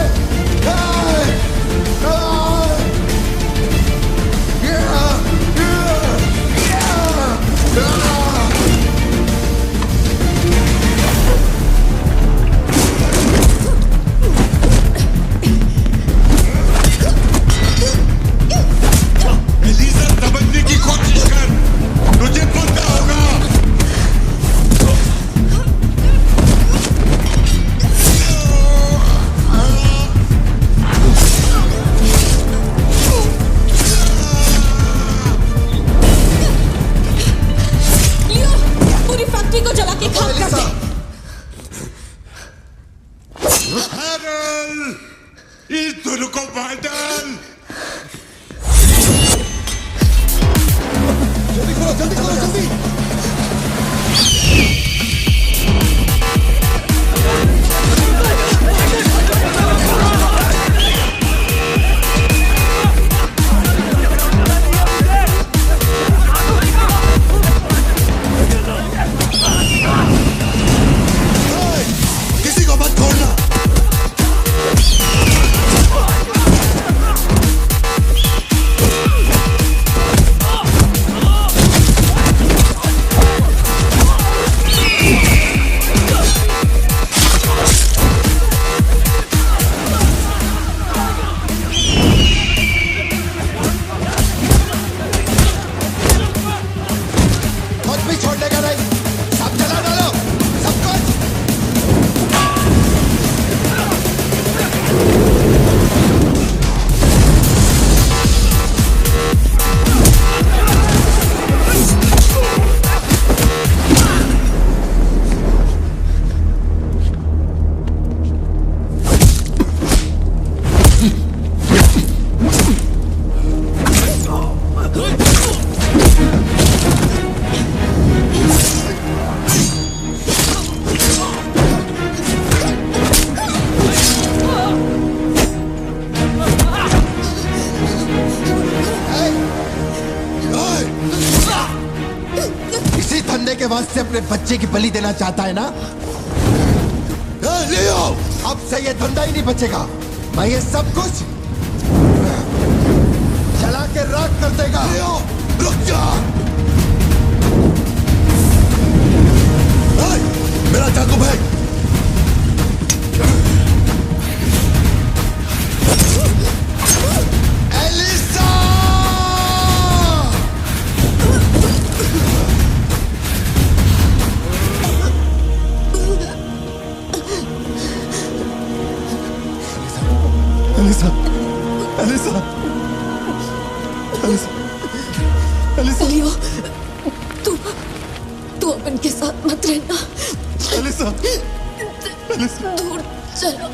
एलिसा, समझने की कोशिश कर, तुझे पता होगा। लियो, पूरी फैक्ट्री को जला के खाक कर दे। हैरल, इस दोनों को मार डाल। जल्दी करो, जल्दी करो, जल्दी। किसी को मत छोड़ना। कुछ भी छोड़ने का नहीं, सब जला डालो, सब कुछ। इसी धंधे के वास्ते अपने बच्चे की बलि देना चाहता है ना? लियो, अब से ये धंधा ही नहीं बचेगा। मैं ये सब कुछ जला के राख कर देगा। लियो, रुक जा। मेरा चाकू भाई। Elisa! Elisa, Elisa, Elisa, Elisa. Leo, तू अपन के साथ मत रहना। एलिसा, एलिसा, दूर चलो।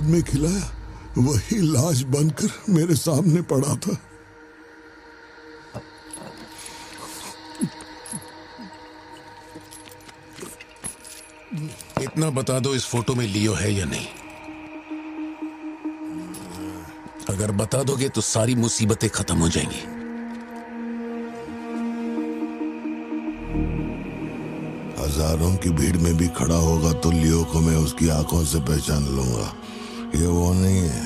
गोद में खिलाया वही लाश बनकर मेरे सामने पड़ा था। इतना बता दो, इस फोटो में लियो है या नहीं? अगर बता दोगे तो सारी मुसीबतें खत्म हो जाएंगी। हजारों की भीड़ में भी खड़ा होगा तो लियो को मैं उसकी आंखों से पहचान लूंगा। ये वो नहीं है।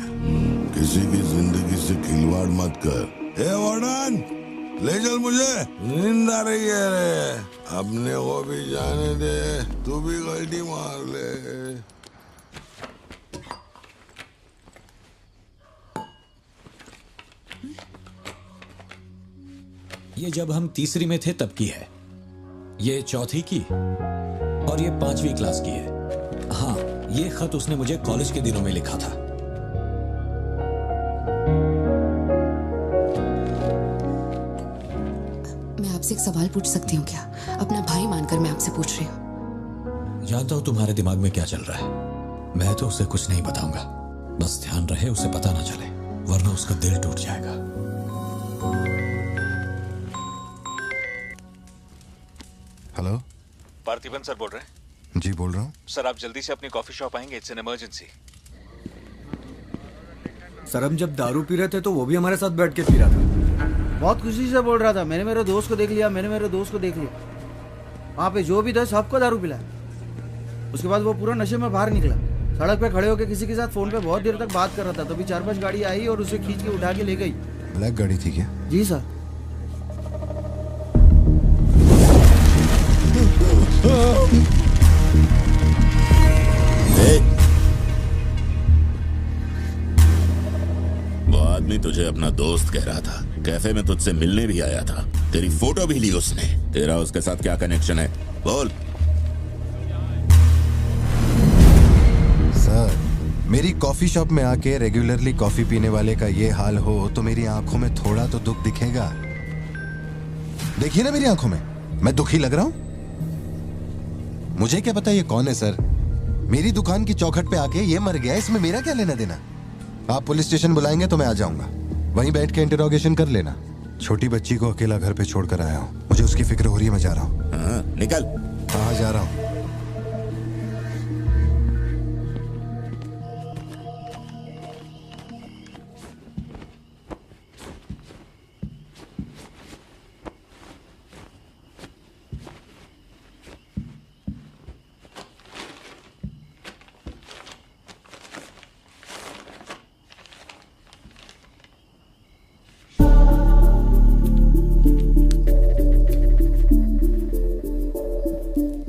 किसी की जिंदगी से खिलवाड़ मत कर। ए वार्डन, ले चल मुझे, नींद आ रही है रे। अपने को भी जाने दे, तू भी गलती मार ले। ये जब हम तीसरी में थे तब की है, ये चौथी की और ये 5वीं क्लास की है। हाँ, ये खत उसने मुझे कॉलेज के दिनों में लिखा था। मैं आपसे एक सवाल पूछ सकती हूँ क्या? अपना भाई मानकर मैं आपसे पूछ रही हूँ। जानता हूँ तुम्हारे दिमाग में क्या चल रहा है। मैं तो उसे कुछ नहीं बताऊंगा, बस ध्यान रहे उसे पता ना चले, वरना उसका दिल टूट जाएगा। हेलो, पार्थिबन सर बोल रहे हैं? जी बोल रहा हूँ। सर आप जल्दी से अपनी कॉफी शॉप आएंगे, इट्स एन इमरजेंसी। सर हम जब दारू पी रहे थे तो वो भी हमारे साथ बैठ के पी रहा था। बहुत खुशी से बोल रहा था, मैंने मेरे दोस्त को देख लिया, मैंने मेरे दोस्त को देख लिया। वहाँ पे जो भी था सबको दारू पिलाया। उसके बाद वो पूरा नशे में बाहर निकला, सड़क पे खड़े होकर किसी के साथ फोन पे बहुत देर तक बात कर रहा था। तभी 4-5 गाड़ी आई और उसे खींच के उठा के ले गई। ब्लैक गाड़ी थी क्या? जी सर। वो आदमी तुझे अपना दोस्त कह रहा था, कैफे में तुझसे मिलने भी आया था, तेरी फोटो भी ली उसने। तेरा उसके साथ क्या कनेक्शन है, बोल। सर, मेरी कॉफी शॉप में आके रेगुलरली कॉफी पीने वाले का ये हाल हो तो मेरी आंखों में थोड़ा तो दुख दिखेगा। देखिए ना मेरी आंखों में, मैं दुखी लग रहा हूं? मुझे क्या पता ये कौन है सर। मेरी दुकान की चौखट पे आके ये मर गया, इसमें मेरा क्या लेना देना। आप पुलिस स्टेशन बुलाएंगे तो मैं आ जाऊंगा, वहीं बैठ के इंटरोगेशन कर लेना। छोटी बच्ची को अकेला घर पे छोड़कर आया हूँ, मुझे उसकी फिक्र हो रही है, मैं जा रहा हूँ। निकल। हाँ जा रहा हूँ।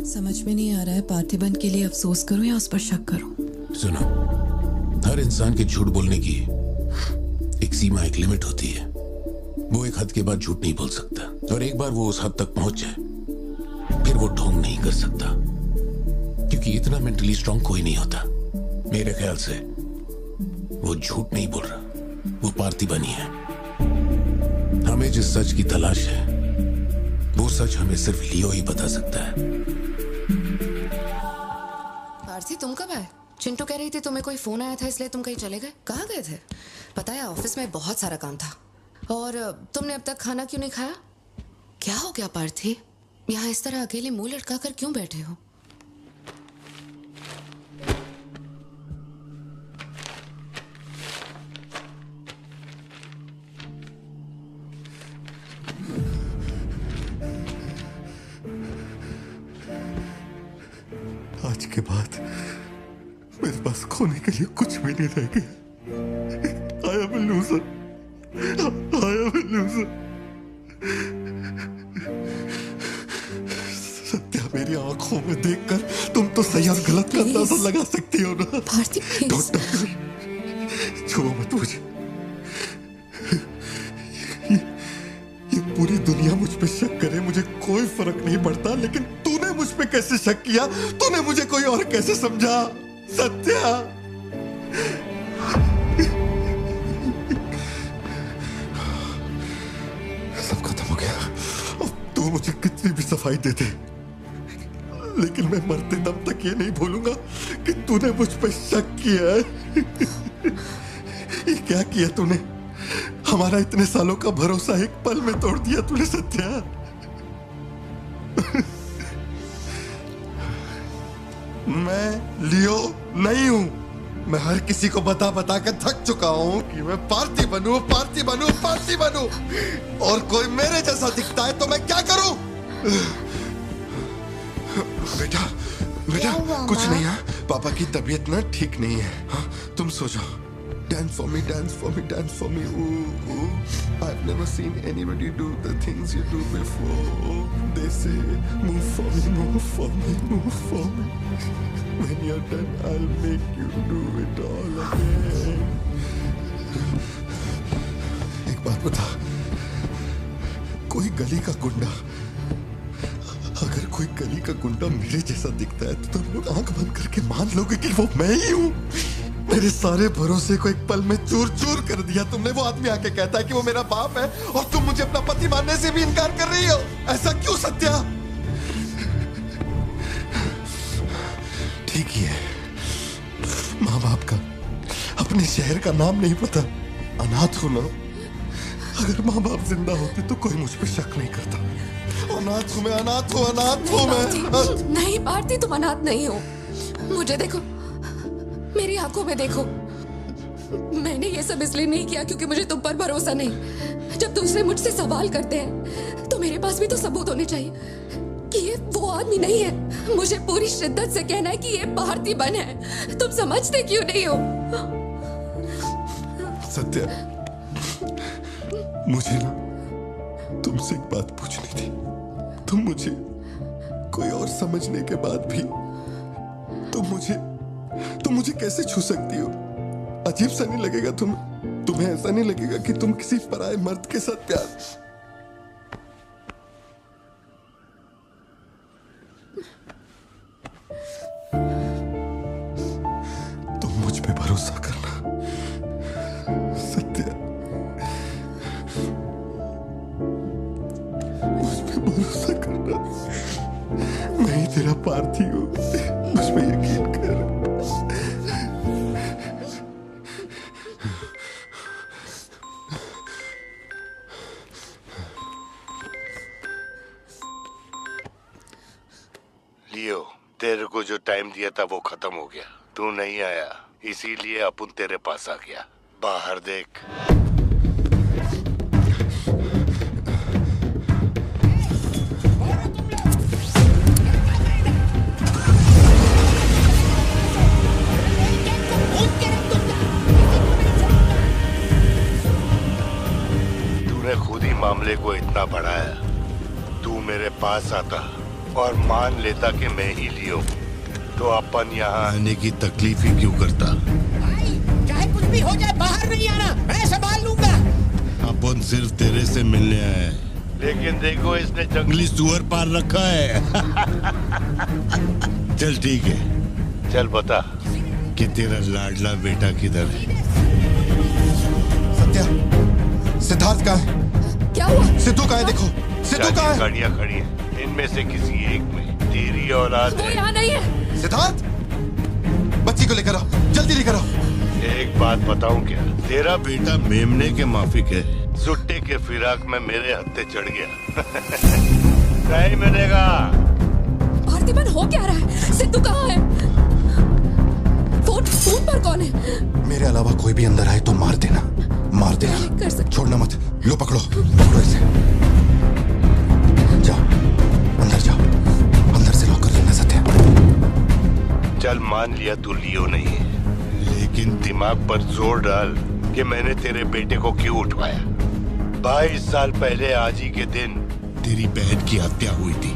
समझ में नहीं आ रहा है पार्थिबन के लिए अफसोस करूं या उस पर शक करूं। सुनो, हर इंसान के झूठ बोलने की एक सीमा, एक लिमिट होती है। वो एक हद के बाद झूठ नहीं बोल सकता, और एक बार वो उस हद तक पहुंच जाए फिर वो ढोंग नहीं कर सकता, क्योंकि इतना मेंटली स्ट्रांग कोई नहीं होता। मेरे ख्याल से वो झूठ नहीं बोल रहा, वो पार्थिबन ही है। हमें जिस सच की तलाश है वो सच हमें सिर्फ लियो ही बता सकता है। पार्थी, तुम कब आए? चिंटू कह रही थी तुम्हें कोई फोन आया था इसलिए तुम कहीं चले गए। कहाँ गए थे? पता है ऑफिस में बहुत सारा काम था। और तुमने अब तक खाना क्यों नहीं खाया? क्या हो गया पार्थी? यहाँ इस तरह अकेले मुंह लटका कर क्यों बैठे हो? आज के बाद मेरे पास खोने के लिए कुछ भी नहीं रह गया। I am a loser. I am a loser. Satya, मेरी आंखों में देखकर तुम तो सही और गलत का अंदाजा लगा सकती हो ना। Parthi Don't touch me. छुओ मत मुझे। ये पूरी दुनिया मुझ पे शक करे, मुझे कोई फर्क नहीं पड़ता, लेकिन तूने मुझ पे कैसे शक किया? तूने मुझे कोई और कैसे समझा? सत्या, सब खत्म हो गया। अब तू मुझे कितनी भी सफाई दे दे, लेकिन मैं मरते दम तक ये नहीं भूलूंगा कि तूने मुझ पे शक किया है। ये क्या किया तूने? हमारा इतने सालों का भरोसा एक पल में तोड़ दिया तूने सत्या। मैं लियो नहीं हूं। मैं हर किसी को बता बता कर थक चुका हूं कि मैं पार्टी बनूं, पार्टी बनूं, पार्टी बनूं, और कोई मेरे जैसा दिखता है तो मैं क्या करूं? बेटा बेटा कुछ नहीं है, पापा की तबीयत ना ठीक नहीं है। हाँ, तुम सो जाओ। Dance for me, dance for me, dance for me. Ooh, ooh. I've never seen anybody do the things you do before. They say, move for me, move for me, move for me. When you're done, I'll make you do it all again. एक बात बता, कोई गली का गुंडा, अगर कोई गली का गुंडा मेरे जैसा दिखता है तो तुम लोग आंख बंद करके मान लोगे कि वो मैं ही हूं। मेरे सारे भरोसे को एक पल में चूर चूर कर दिया तुमने। वो आदमी आके कहता है कि वो मेरा बाप है और तुम मुझे अपना पति मानने से भी इनकार कर रही हो। ऐसा क्यों सत्या? ठीक ही है, माँ बाप का अपने शहर का नाम नहीं पता, अनाथ हो ना। अगर माँ बाप जिंदा होते तो कोई मुझ पे शक नहीं करता। अनाथ हूं मैं, अनाथ हूं, अनाथ हूं मैं। नहीं भारती, तुम अनाथ नहीं हो। मुझे देखो, मेरी आंखों में देखो। मैंने ये सब इसलिए नहीं किया क्योंकि मुझे तुम पर भरोसा नहीं। जब दूसरे मुझसे सवाल करते हैं तो मेरे पास भी तो सबूत होने चाहिए कि ये वो आदमी नहीं है। मुझे पूरी शिद्दत से कहना है कि ये भारती बन है। तुम समझते क्यों नहीं हो? सत्या, मुझे ना तुमसे एक बात पूछनी थी। तुम मुझे कोई और समझने के बाद भी तुम मुझे कैसे छू सकती हो? अजीब सा नहीं लगेगा तुम्हें ऐसा नहीं लगेगा कि तुम किसी पराये मर्द के साथ प्यार? तुम मुझ पे भरोसा करना सत्या, मुझ पे भरोसा करना। मैं ही तेरा पार्थी हूं, मुझ पे यकीन कर। लियो, तेरे को जो टाइम दिया था वो खत्म हो गया। तू नहीं आया, इसीलिए अपन तेरे पास आ गया। बाहर देख। तूने खुद ही मामले को इतना बढ़ाया। तू मेरे पास आता और मान लेता कि मैं ही लियो, तो अपन यहाँ आने की तकलीफ ही क्यों करता? चाहे कुछ भी हो जाए, बाहर नहीं आना, मैं संभाल लूंगा। अपन सिर्फ तेरे से मिलने आए हैं, लेकिन देखो इसने जंगली सुअर पाल रखा है। चल ठीक है, चल बता कि तेरा लाडला बेटा किधर है? सत्या, सिद्धार्थ कहाँ है? क्या हुआ? सिद्धू कहाँ है? देखो सिद्धू कहाँ है? गाड़ियाँ खड़ी हैं, इनमें से किसी एक में तेरी औलाद वो है। यहाँ नहीं है। सिद्धार्थ, बच्ची को लेकर आओ, जल्दी लेकर आओ। एक बात बताऊं क्या? तेरा बेटा मेमने के माफिक है। सुट्टे के फिराक में मेरे हत्थे चढ़ गया। नहीं मिलेगा। भारतीबन हो क्या रहा है? सिद्धू कहाँ है? फोन पर कौन है? मेरे अलावा कोई भी अंदर आए तो मार देना, मार देना, छोड़ना मत। लो पकड़ो, पकड़ो इसे। जाओ अंदर जाओ, अंदर से लॉक कर लेना सत्या। चल मान लिया तू लियो नहीं है, लेकिन दिमाग पर जोर डाल कि मैंने तेरे बेटे को क्यों उठवाया। 22 साल पहले आज ही के दिन तेरी बहन की हत्या हुई थी।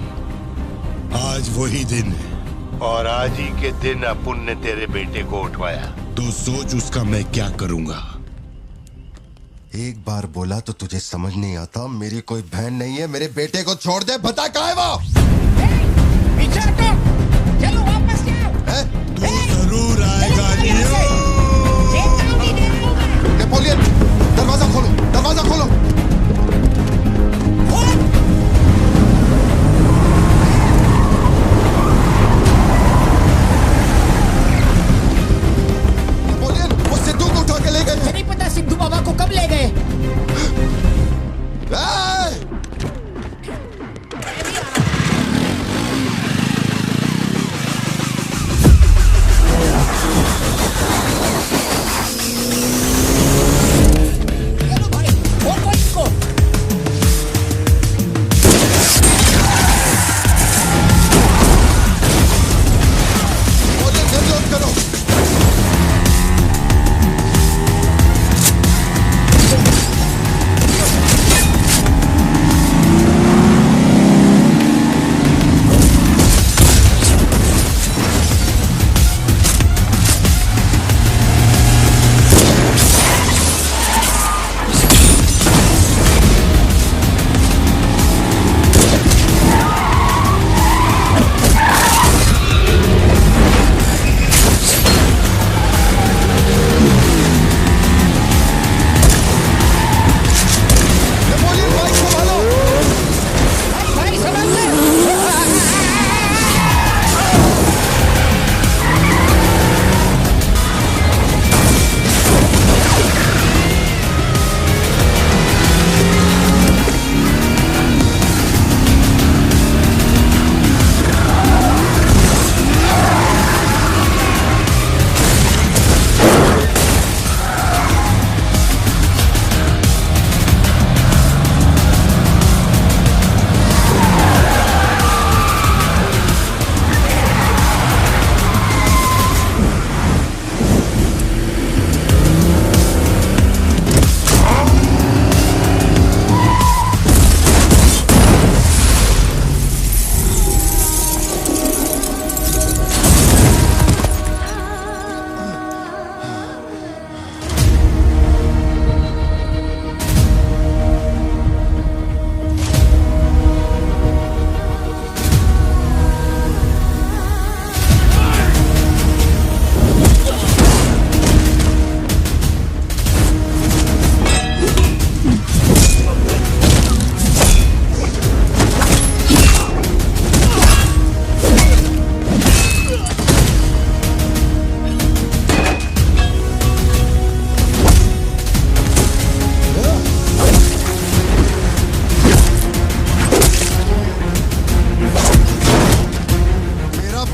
आज वही दिन है और आज ही के दिन अपुन ने तेरे बेटे को उठवाया। तो सोच उसका मैं क्या करूंगा। एक बार बोला तो तुझे समझ नहीं आता? मेरी कोई बहन नहीं है, मेरे बेटे को छोड़ दे। बता कहाँ है वो? पीछे हटो, चलो वापस जाओ। तू जरूर आएगा लियो। नेपोलियन, दरवाजा खोलो, दरवाजा खोलो।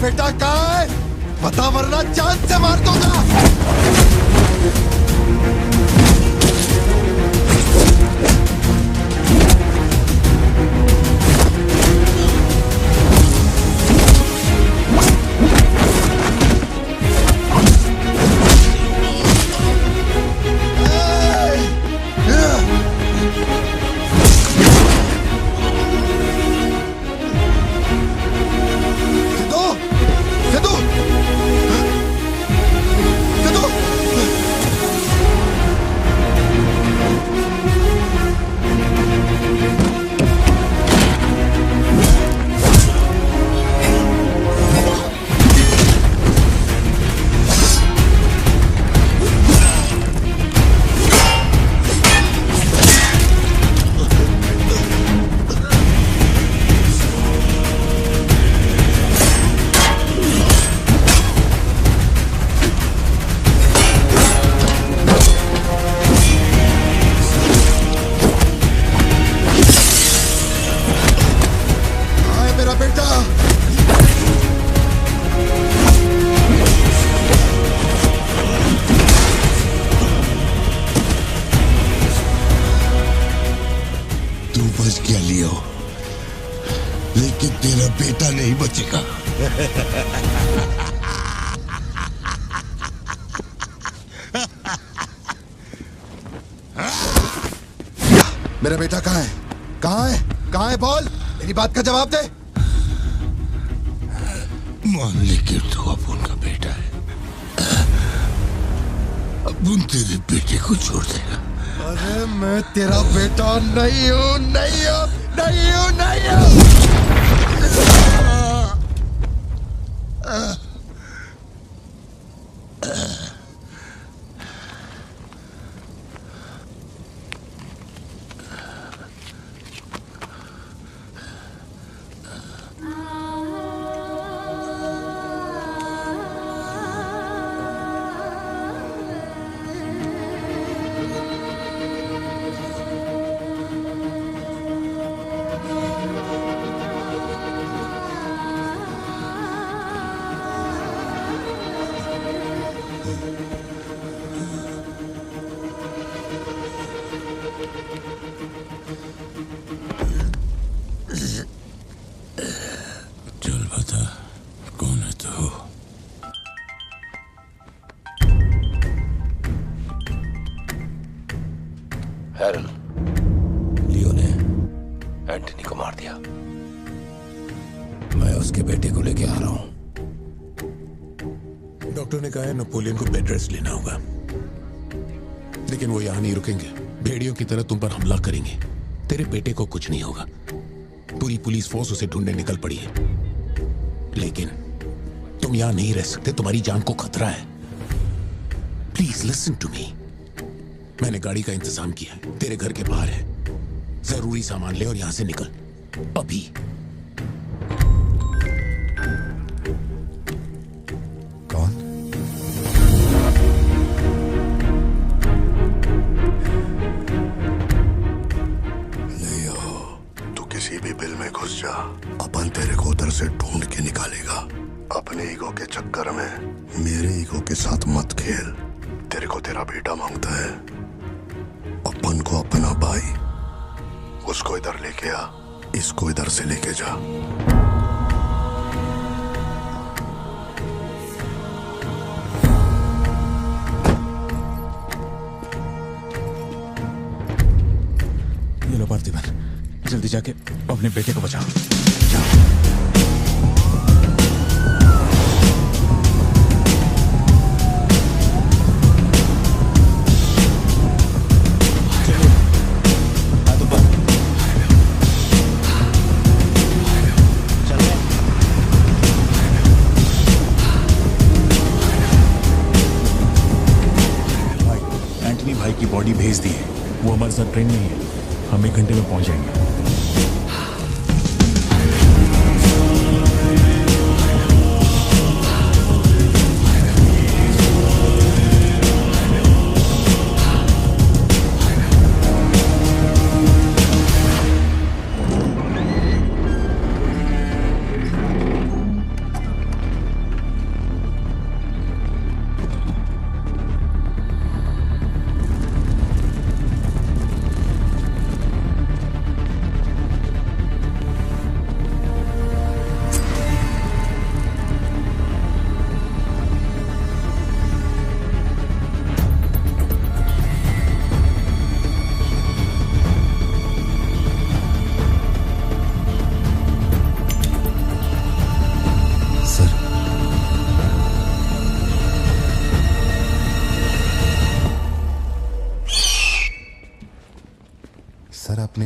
बेटा कहाँ है? बता वरना जान से मार दूंगा। लेकिन तेरा बेटा नहीं बचेगा। मेरा बेटा कहाँ है? कहाँ है? कहाँ है? बोल, मेरी बात का जवाब दे। मान ले कि तू अब उनका बेटा है, अब उन तेरे बेटे को छोड़ देगा। अरे मैं तेरा बेटा नहीं हूँ, नहीं हूँ, नहीं हूँ, नहीं हूँ। चल बता, कौन है तू? हैरल, लियो ने एंटनी को मार दिया। मैं उसके बेटे को लेके आ रहा हूं। डॉक्टर ने कहा है नेपोलियन को बेड रेस्ट लेना होगा, लेकिन वो यहां नहीं रुकेंगे। भेड़ियों की तरह तुम पर हमला करेंगे। तेरे बेटे को कुछ नहीं होगा। पूरी पुलिस फोर्स उसे ढूंढने निकल पड़ी है, लेकिन तुम यहां नहीं रह सकते। तुम्हारी जान को खतरा है। Please listen to me. मैंने गाड़ी का इंतजाम किया है, तेरे घर के बाहर है। जरूरी सामान ले और यहां से निकल अभी। कौन? लियो, तू किसी भी बिल में घुस जा, अपन तेरे को उधर से ढूंढ के निकालेगा। अपने ईगो के चक्कर में मेरे ईगो के साथ मत खेल। तेरे को तेरा बेटा मांगता है, अपन को अपना भाई। उसको इधर लेके आ, इसको इधर से लेके जा। ये लो पार्थिवन, जल्दी जाके अपने बेटे को बचाओ। भाई की बॉडी भेज दी है, वो हमारे साथ ट्रेन में ही है। हम 1 घंटे में पहुंच जाएंगे।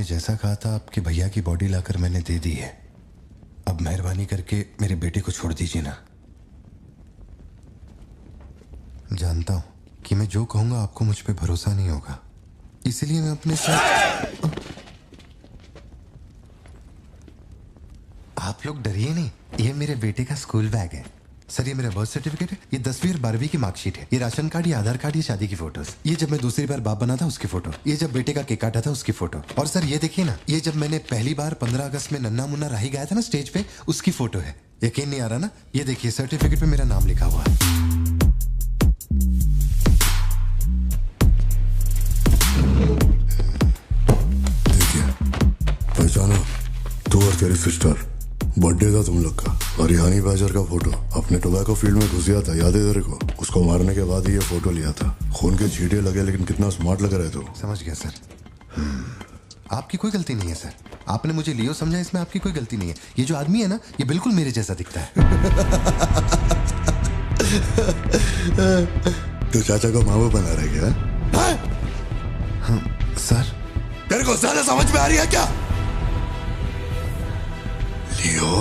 आपने जैसा कहा था आपके भैया की बॉडी लाकर मैंने दे दी है। अब मेहरबानी करके मेरे बेटे को छोड़ दीजिए ना। जानता हूं कि मैं जो कहूंगा आपको मुझ पे भरोसा नहीं होगा, इसलिए मैं अपने साथ। आप लोग डरिए नहीं, ये मेरे बेटे का स्कूल बैग है। सर ये मेरा बर्थ सर्टिफिकेट है, ये 10वीं और 12वीं की मार्कशीट है, ये राशन कार्ड, ये आधार कार्ड, ये शादी की फोटोज, ये जब मैं दूसरी बार बाप बना था उसकी फोटो, ये जब बेटे का केक काटा था उसकी फोटो, और सर ये देखिए ना, ये जब मैंने पहली बार 15 अगस्त में नन्ना मुन्ना राही गाया था ना स्टेज पे, उसकी फोटो है। यकीन नहीं आ रहा ना? ये देखिए सर्टिफिकेट पे मेरा नाम लिखा हुआ है। देखिए पहचानो, तू और तेरी सिस्टर, बर्थडे था तुम लोग का, और ये हनी बैजर का फोटो अपने टोबैको फील्ड में घुस गया था, याद है तेरे को? उसको मारने के बाद ही ये फोटो लिया था। खून के छींटे लगे लेकिन कितना स्मार्ट लग रहे तो। समझ गया सर। आपकी कोई गलती नहीं है सर, आपने मुझे लियो समझा, इसमें आपकी कोई गलती नहीं है। ये जो आदमी है ना, ये बिल्कुल मेरे जैसा दिखता है। तो चाचा को मामू बना रहे क्या? हाँ, सर तेरे को ज्यादा समझ में आ रही है क्या? लियो,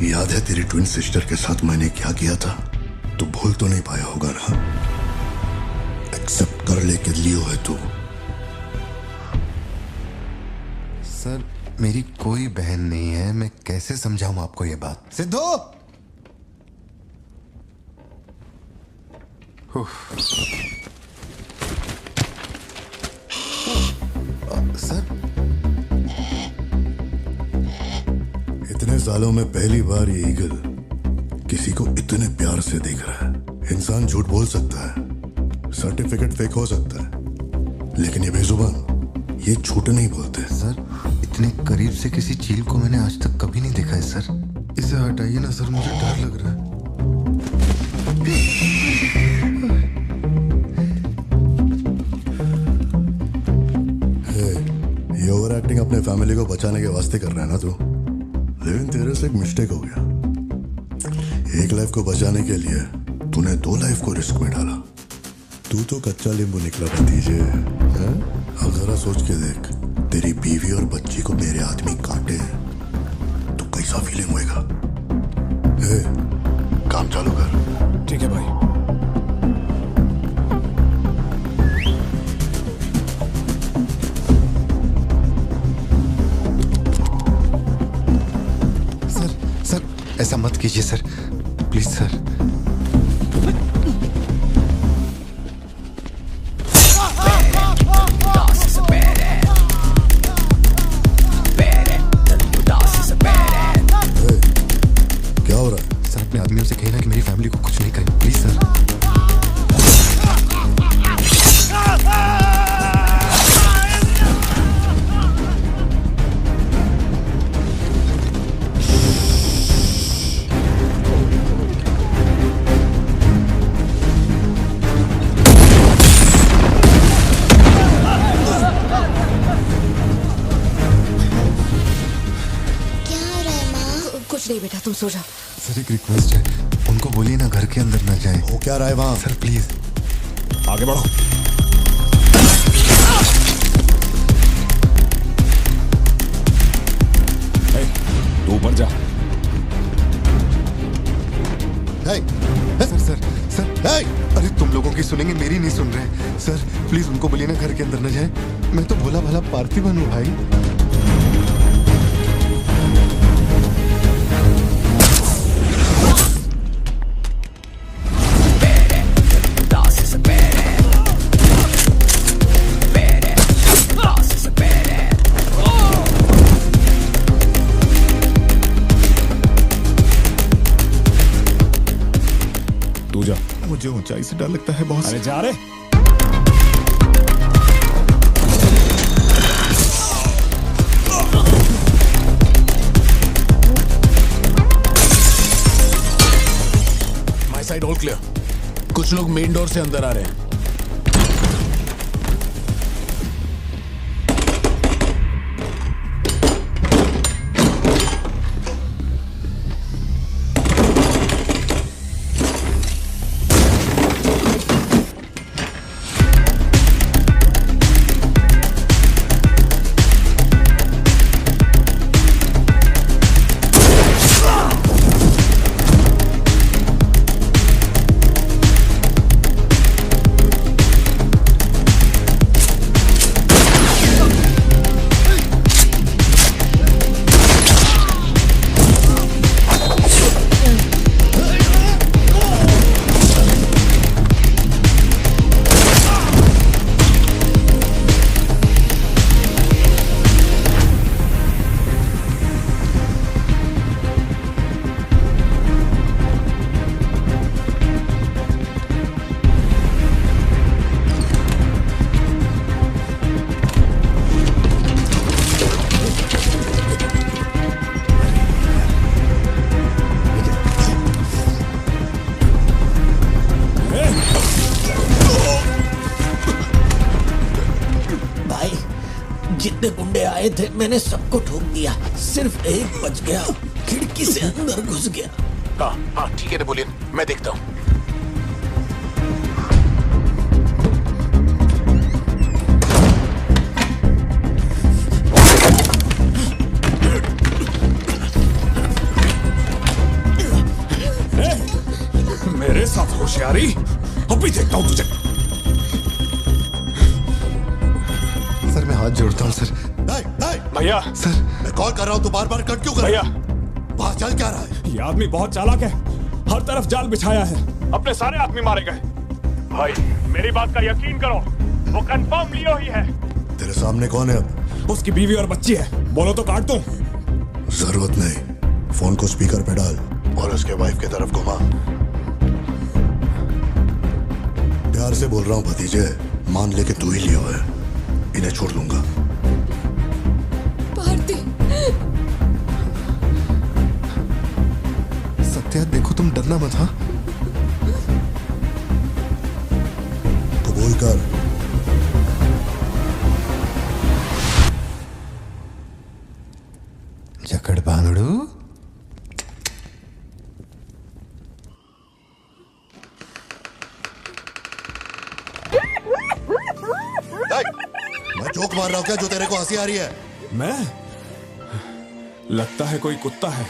याद है तेरी ट्विन सिस्टर के साथ मैंने क्या किया था? तू भूल तो नहीं पाया होगा ना? एक्सेप्ट कर ले कि लियो है तू। सर मेरी कोई बहन नहीं है, मैं कैसे समझाऊं आपको ये बात? सिद्धू! सर इतने सालों में पहली बार ये ईगल किसी को इतने प्यार से देख रहा है। इंसान झूठ बोल सकता है, सर्टिफिकेट फेक हो सकता है, लेकिन ये बेजुबान, ये झूठ नहीं बोलते। सर इतने करीब से किसी चील को मैंने आज तक कभी नहीं देखा है सर। इसे हटाइए ना सर, मुझे डर लग रहा है। ये ओवर एक्टिंग अपने फैमिली को बचाने के वास्ते कर रहा है ना तू, लेकिन तेरे से एक मिस्टेक हो गया। एक लाइफ को बचाने के लिए तूने 2 लाइफ को रिस्क में डाला। तू तो कच्चा नींबू निकला भतीजे। अब जरा सोच के देख, तेरी बीवी और बच्ची को मेरे आदमी काटे तो कैसा फीलिंग होएगा? काम चालू कर। ठीक है भाई। ऐसा मत कीजिए सर, प्लीज सर। क्या हो रहा है? सर अपने आदमियों से कहना कि मेरी फैमिली को कुछ नहीं करें, प्लीज सर। नहीं बेटा, तुम सो जाओ। सर एक रिक्वेस्ट है, उनको बोलिए ना घर के अंदर ना जाए। हो क्या रहा है वहां? सर प्लीज आगे बढ़ो। तू ऊपर जा। सर सर सर अरे तुम लोगों की सुनेंगे, मेरी नहीं सुन रहे। सर प्लीज उनको बोलिए ना घर के अंदर ना जाए। मैं तो भोला भाला पार्थिवन हूँ भाई। मुझे ऊंचाई से डर लगता है बॉस। अरे जा रे। My side all clear. कुछ लोग मेन डोर से अंदर आ रहे हैं। गुंडे आए थे, मैंने सबको ठोक दिया, सिर्फ एक बच गया, खिड़की से अंदर घुस गया। हाँ ठीक है नेपोलियन, मैं देखता हूँ। मेरे साथ होशियारी, अभी देखता हूँ तुझे। सर मैं हाथ जोड़ता हूँ सर। भैया सर मैं कॉल कर रहा हूँ, तो बार बार कट क्यों कर रहा है? बाहर चल क्या रहा है? ये आदमी बहुत चालाक है, हर तरफ जाल बिछाया है, अपने सारे आदमी मारे गए। भाई मेरी बात का यकीन करो, वो कंफर्म लियो ही है। तेरे सामने कौन है अब? उसकी बीवी और बच्ची है, बोलो तो काट दूं। जरूरत नहीं, फोन को स्पीकर पे डाल और उसके वाइफ की तरफ घुमा। प्यार से बोल रहा हूँ भतीजे, मान ले कि तू ही लियो है, इन्हें छोड़ दूंगा। भारती, सत्या देखो तुम डरना मत। हाँ कबूल कर। जकड़ बांगड़ू। मैं जोक मार रहा हूँ क्या जो तेरे को हंसी आ रही है? मैं? लगता है कोई कुत्ता है।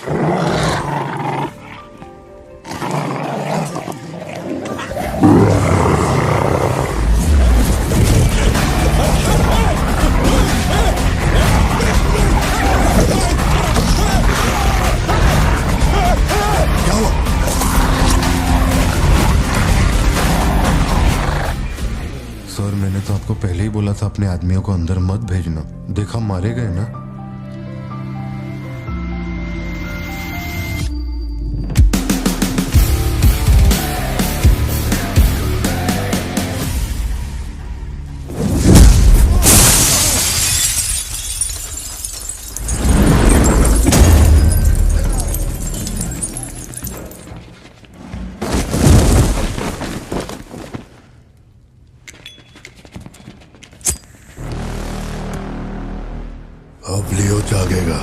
सर मैंने तो आपको पहले ही बोला था अपने आदमियों को अंदर मत भेजना, देखा मारे गए ना। अब लियो जागेगा।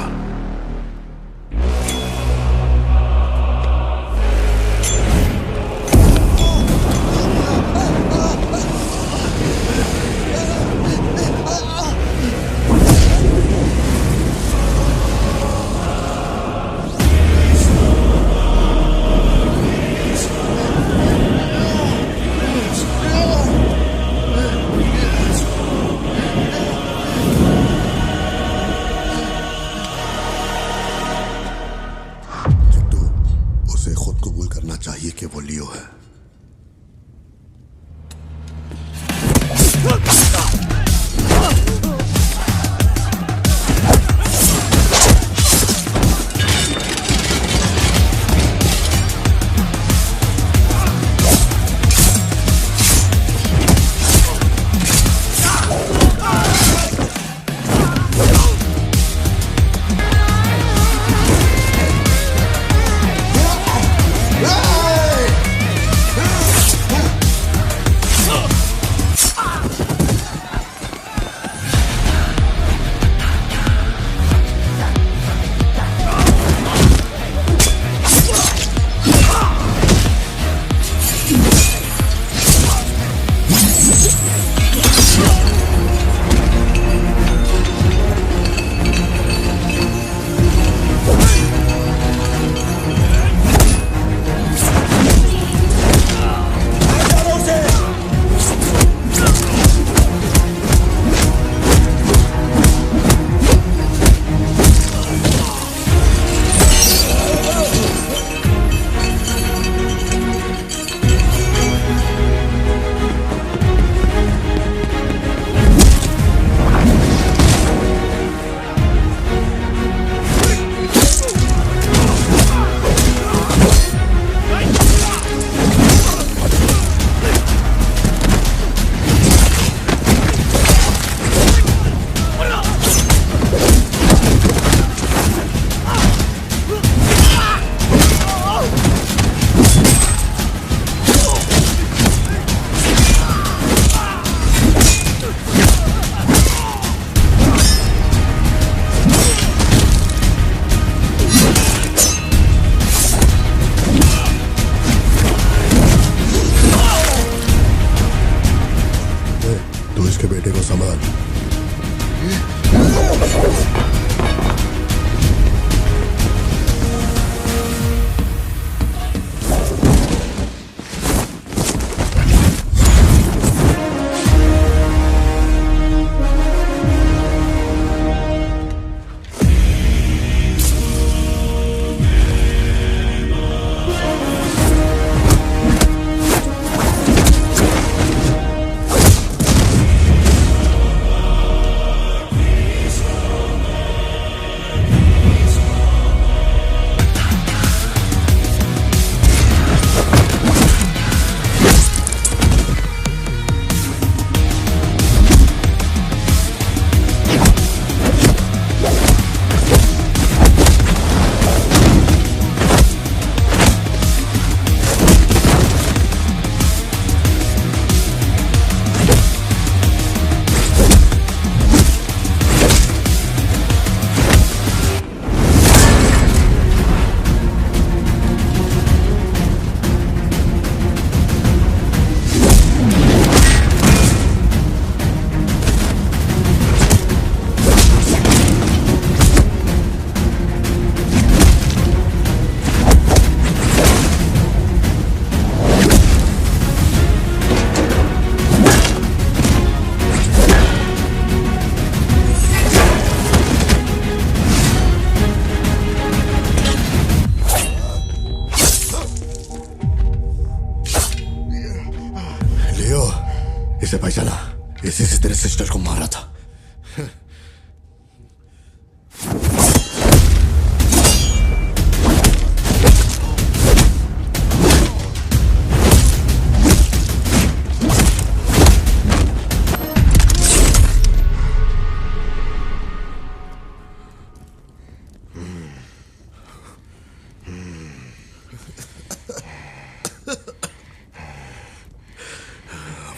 कैसे पहचाना? इसी से तेरे सिस्टर को मारा था।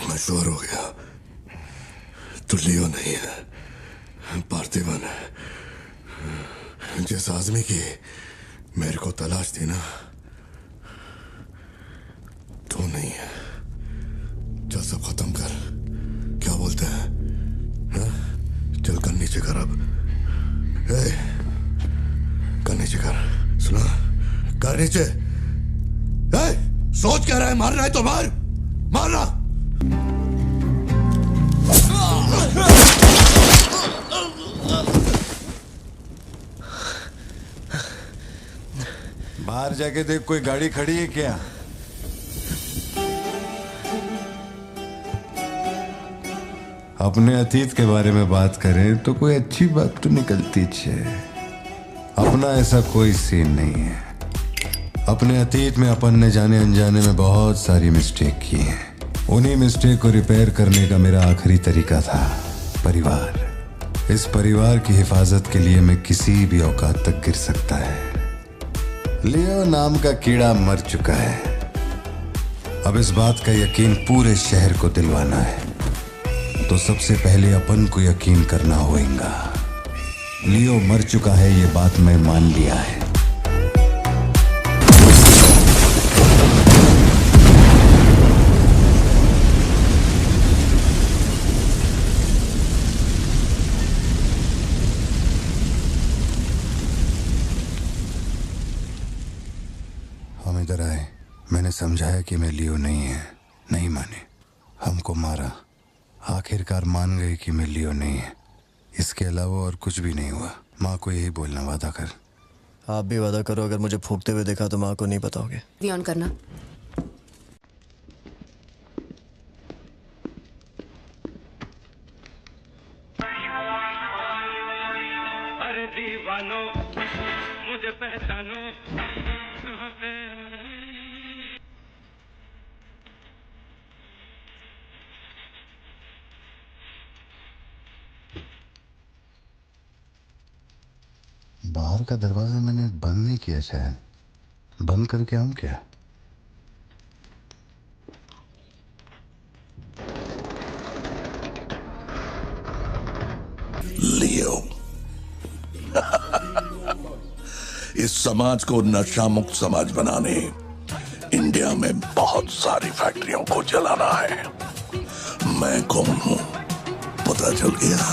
मैं श्योर हो गया तो लियो नहीं है, पार्थिवन है। जिस आदमी की मेरे को तलाश थी ना, तो नहीं है। चल सब खत्म कर। क्या बोलते हैं? हाँ? चल कर नीचे कर अब। कर नीचे कर। सुना? कर नीचे। सोच क्या रहा है? मारना है तो मार, मारना। बाहर जाके देख, कोई गाड़ी खड़ी है क्या? अपने अतीत के बारे में बात करें तो कोई अच्छी बात तो निकलती है। अपना ऐसा कोई सीन नहीं है। अपने अतीत में अपन ने जाने अनजाने में बहुत सारी मिस्टेक की हैं। उन्हीं मिस्टेक को रिपेयर करने का मेरा आखिरी तरीका था परिवार। इस परिवार की हिफाजत के लिए मैं किसी भी औकात तक गिर सकता है। लियो नाम का कीड़ा मर चुका है। अब इस बात का यकीन पूरे शहर को दिलवाना है, तो सबसे पहले अपन को यकीन करना होगा। लियो मर चुका है, ये बात मैं मान लिया है। हम इधर आए, मैंने समझाया कि मैं लियो नहीं है, नहीं माने, हमको मारा। आखिरकार मान गई कि मैं लियो नहीं है। इसके अलावा और कुछ भी नहीं हुआ। माँ को यही बोलना, वादा कर। आप भी वादा करो, अगर मुझे फूकते हुए देखा तो माँ को नहीं बताओगे। टीवी ऑन करना। अरे दीवानो मुझे पहचानो। बाहर का दरवाजा मैंने बंद नहीं किया, शायद बंद करके आऊं क्या? लियो इस समाज को नशा मुक्त समाज बनाने इंडिया में बहुत सारी फैक्ट्रियों को जलाना है। मैं कौन हूं पता चल गया?